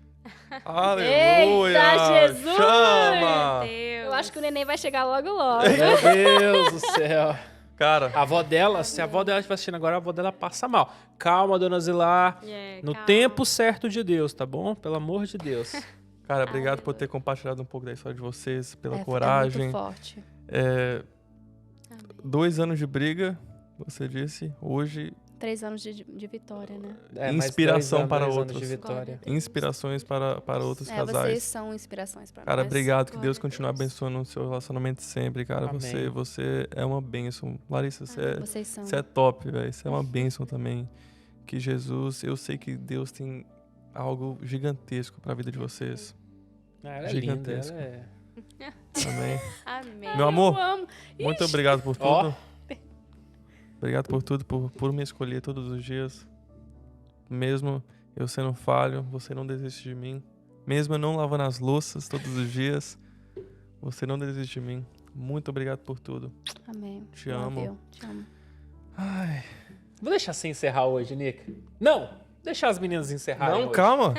Aleluia! Eita, Jesus! Chama! Eu acho que o neném vai chegar logo, logo. Meu Deus do céu. Cara, A avó dela, se a avó dela estiver assistindo agora, a avó dela passa mal. Calma, dona Zilar. No Calma. tempo certo de Deus, tá bom? Pelo amor de Deus. cara, obrigado por ter compartilhado um pouco da história de vocês, pela É coragem. muito forte. 2 anos de briga, você disse. Hoje, 3 anos de vitória, né? Mais Inspiração 2 anos, para 2 anos outros. de vitória. inspirações para outros Vocês casais. são inspirações pra Cara, nós. obrigado. Que Deus Glória a continue Deus. abençoando o seu relacionamento sempre, cara. Amém. Você é uma bênção. Larissa, Vocês são. você é top, velho. Você é uma bênção também. Que Jesus, eu sei que Deus tem algo gigantesco para a vida de vocês. Ela é Gigantesco. linda, ela é... Amém. Amém. Meu amor, Eu amo. muito obrigado por Ó. tudo. Obrigado por tudo, por me escolher todos os dias. Mesmo eu sendo falho, você não desiste de mim. Mesmo eu não lavando as louças todos os dias, você não desiste de mim. Muito obrigado por tudo. Amém. Te Love amo. you. Te amo. Ai. Vou deixar você encerrar hoje, Nick. Não! Deixar as meninas encerrarem Não, hoje. calma.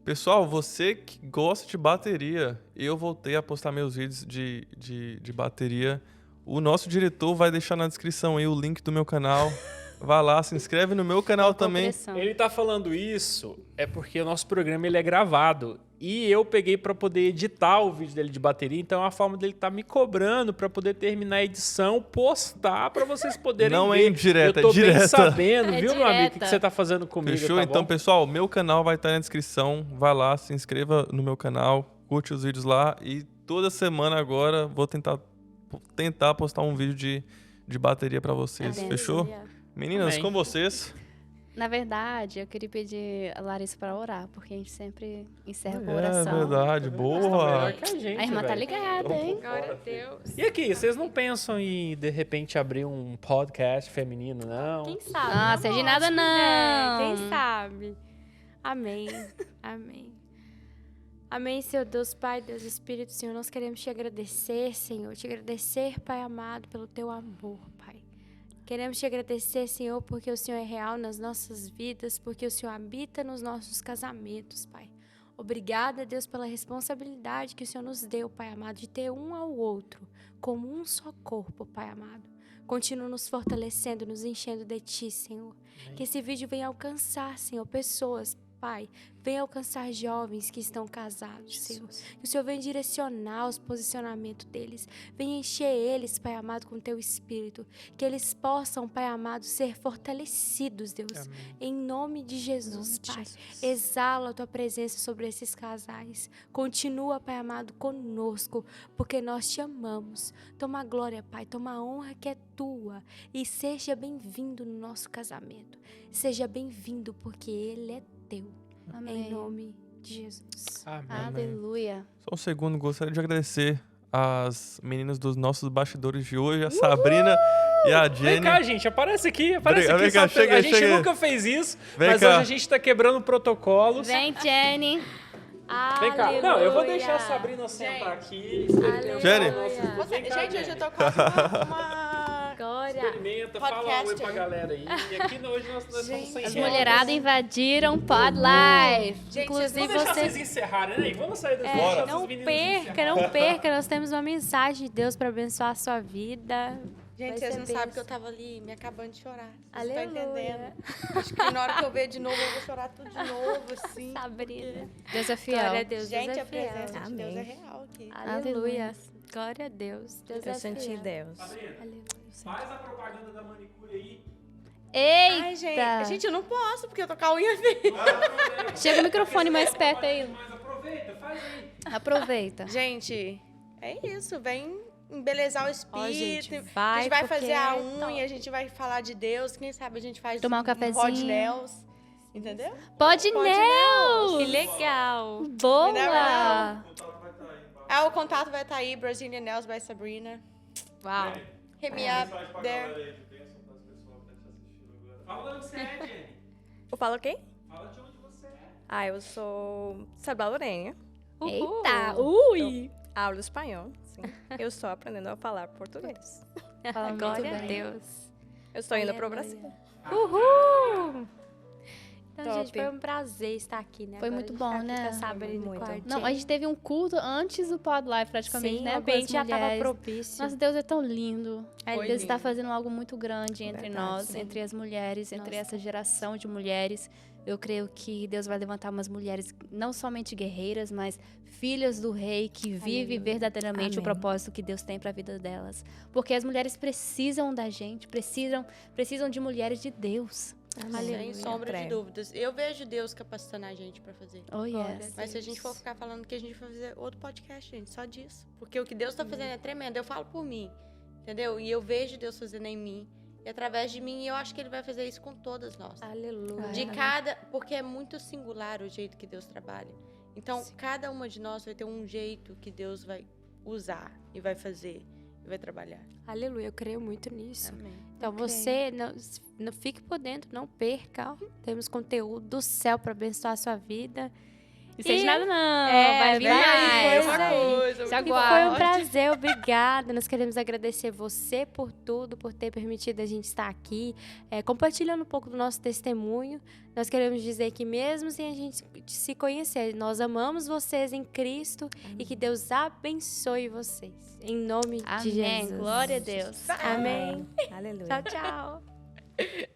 Pessoal, você que gosta de bateria, eu voltei a postar meus vídeos de bateria. O nosso diretor vai deixar na descrição aí o link do meu canal. Vai lá, se inscreve no meu canal também. Compressão. Ele tá falando isso é porque o nosso programa ele é gravado. E eu peguei pra poder editar o vídeo dele de bateria, então é uma forma dele tá me cobrando pra poder terminar a edição, postar pra vocês poderem Não ver. é indireta, eu tô é direta. bem sabendo, É viu, meu amigo, o que direta. você tá fazendo comigo, Fechou? tá Então, bom? pessoal, meu canal vai estar na descrição. Vai lá, se inscreva no meu canal, curte os vídeos lá. E toda semana agora vou tentar postar um vídeo de bateria pra vocês. Amém. Fechou? Meninas, Amém. com vocês. Na verdade, eu queria pedir a Larissa pra orar, porque a gente sempre encerra com É oração. verdade, Tá boa. melhor que a gente, A irmã tá velho. ligada, hein? Glória a Deus. E aqui, vocês não pensam em, de repente, abrir um podcast feminino, não? Quem sabe? Nossa, de nada Lógico, não. né? Quem sabe? Amém. Amém. Amém, Senhor Deus, Pai, Deus Espírito, Senhor. Nós queremos te agradecer, Senhor. Te agradecer, Pai amado, pelo teu amor, Pai. Queremos te agradecer, Senhor, porque o Senhor é real nas nossas vidas, porque o Senhor habita nos nossos casamentos, Pai. Obrigada, Deus, pela responsabilidade que o Senhor nos deu, Pai amado, de ter um ao outro, como um só corpo, Pai amado. Continua nos fortalecendo, nos enchendo de Ti, Senhor. Que esse vídeo venha alcançar, Senhor, pessoas Pai, venha alcançar jovens que estão casados, Senhor. Que o Senhor venha direcionar os posicionamentos deles. Venha encher eles, Pai amado, com Teu Espírito. Que eles possam, Pai amado, ser fortalecidos, Deus. Amém. Em nome de Jesus, Pai. Exala a Tua presença sobre esses casais. Continua, Pai amado, conosco, porque nós Te amamos. Toma glória, Pai. Toma a honra que é Tua. E seja bem-vindo no nosso casamento. Seja bem-vindo, porque Ele é Teu. Amém. Em nome de Jesus. Amém. Aleluia. Só um segundo, gostaria de agradecer as meninas dos nossos bastidores de hoje, a Sabrina e a Jenny. Vem cá, gente, aparece aqui. Vem cá, chega, a gente chega. nunca fez isso, Vem mas cá. hoje a gente tá quebrando protocolos. Vem, Jenny. Vem cá. Não, eu vou deixar a Aleluia. Sabrina sentar aqui. Jenny. Vem cá, Gente, hoje eu Jenny. tô quase uma... Glória. Experimenta, fala oi Podcaster. pra galera aí. E aqui hoje nós estamos sem As regras. mulheradas invadiram Pod Live. Gente, Inclusive, Vamos deixar vocês... vocês encerrarem, né? Vamos sair daqui. É, não perca. Nós temos uma mensagem de Deus para abençoar a sua vida. Gente, Vai vocês ser não sabem bênção. que eu tava ali me acabando de chorar. Vocês Aleluia. estão entendendo? Acho que na hora que eu ver de novo, eu vou chorar tudo de novo, assim. Sabrina. Deus é fiel. Glória a Deus. Gente, Deus é a presença fiel. de Deus é Amém. real aqui. Aleluia. Glória a Deus. Deus é Eu senti fiel. Deus. Aleluia. Faz a propaganda da manicure aí. Eita! Ai, gente, eu não posso, porque eu tô com a unha verde. Chega o microfone mais perto aí. Mas aproveita, faz aí. Aproveita. Gente, é isso. Vem embelezar o espírito. Ó, gente, a vai gente vai porque fazer a é unha, top. a gente vai falar de Deus. Quem sabe a gente faz Tomar um cafezinho. Rod Nels. Entendeu? Pode Que Nels! legal. Boa! Ah, o contato vai estar aí. Brazilian Nails by Sabrina. Uau. Hit me up there. Fala onde você é, Jenny. Eu falo quem? Fala de onde você é. Ah, eu sou salvadorenha. Eita! Ui! Hablo espanhol, sim. Eu estou aprendendo a falar português. Fala muito Glória a bem. Deus. Eu estou indo para o Aleluia. Brasil. Uhul! Então, Top. gente, foi um prazer estar aqui, né? Foi Agora muito a gente bom, tá aqui né? com a Sabrina no Muito. quartinho. Não, a gente teve um culto antes do Pod Live, praticamente, Sim, né? o com as ambiente já estava mulheres. propício. Nossa, Deus é tão lindo. É Foi Deus está lindo. fazendo algo muito grande entre Verdade, nós, sim. entre as mulheres, entre Nossa. essa geração de mulheres. Eu creio que Deus vai levantar umas mulheres não somente guerreiras, mas filhas do rei que vive Aleluia. verdadeiramente o Amém. propósito que Deus tem para a vida delas. Porque as mulheres precisam da gente, precisam de mulheres de Deus. Aleluia. Sem sombra de Creio. dúvidas. Eu vejo Deus capacitando a gente pra fazer. Oh, Glória yes. a Mas se a gente Deus. for ficar falando que a gente vai fazer outro podcast, gente, só disso. Porque o que Deus tá fazendo é tremendo. Eu falo por mim, entendeu? E eu vejo Deus fazendo em mim. E através de mim, eu acho que Ele vai fazer isso com todas nós. Aleluia. De cada... Porque é muito singular o jeito que Deus trabalha. Então, cada uma de nós vai ter um jeito que Deus vai usar e vai fazer e vai trabalhar. Aleluia, eu creio muito nisso. Amém. Então Eu creio. você não fique por dentro, não perca. Ó. Temos conteúdo do céu para abençoar a sua vida. Não seja E- nada, não. É, vai vir vem aí, mais. foi uma coisa. Se E foi um aguarde. prazer, obrigada. Nós queremos agradecer você por tudo, por ter permitido a gente estar aqui, compartilhando um pouco do nosso testemunho. Nós queremos dizer que mesmo sem a gente se conhecer, nós amamos vocês em Cristo e que Deus abençoe vocês. Em nome de Amém. Jesus. Glória a Deus. Amém. Aleluia. Tchau, tchau.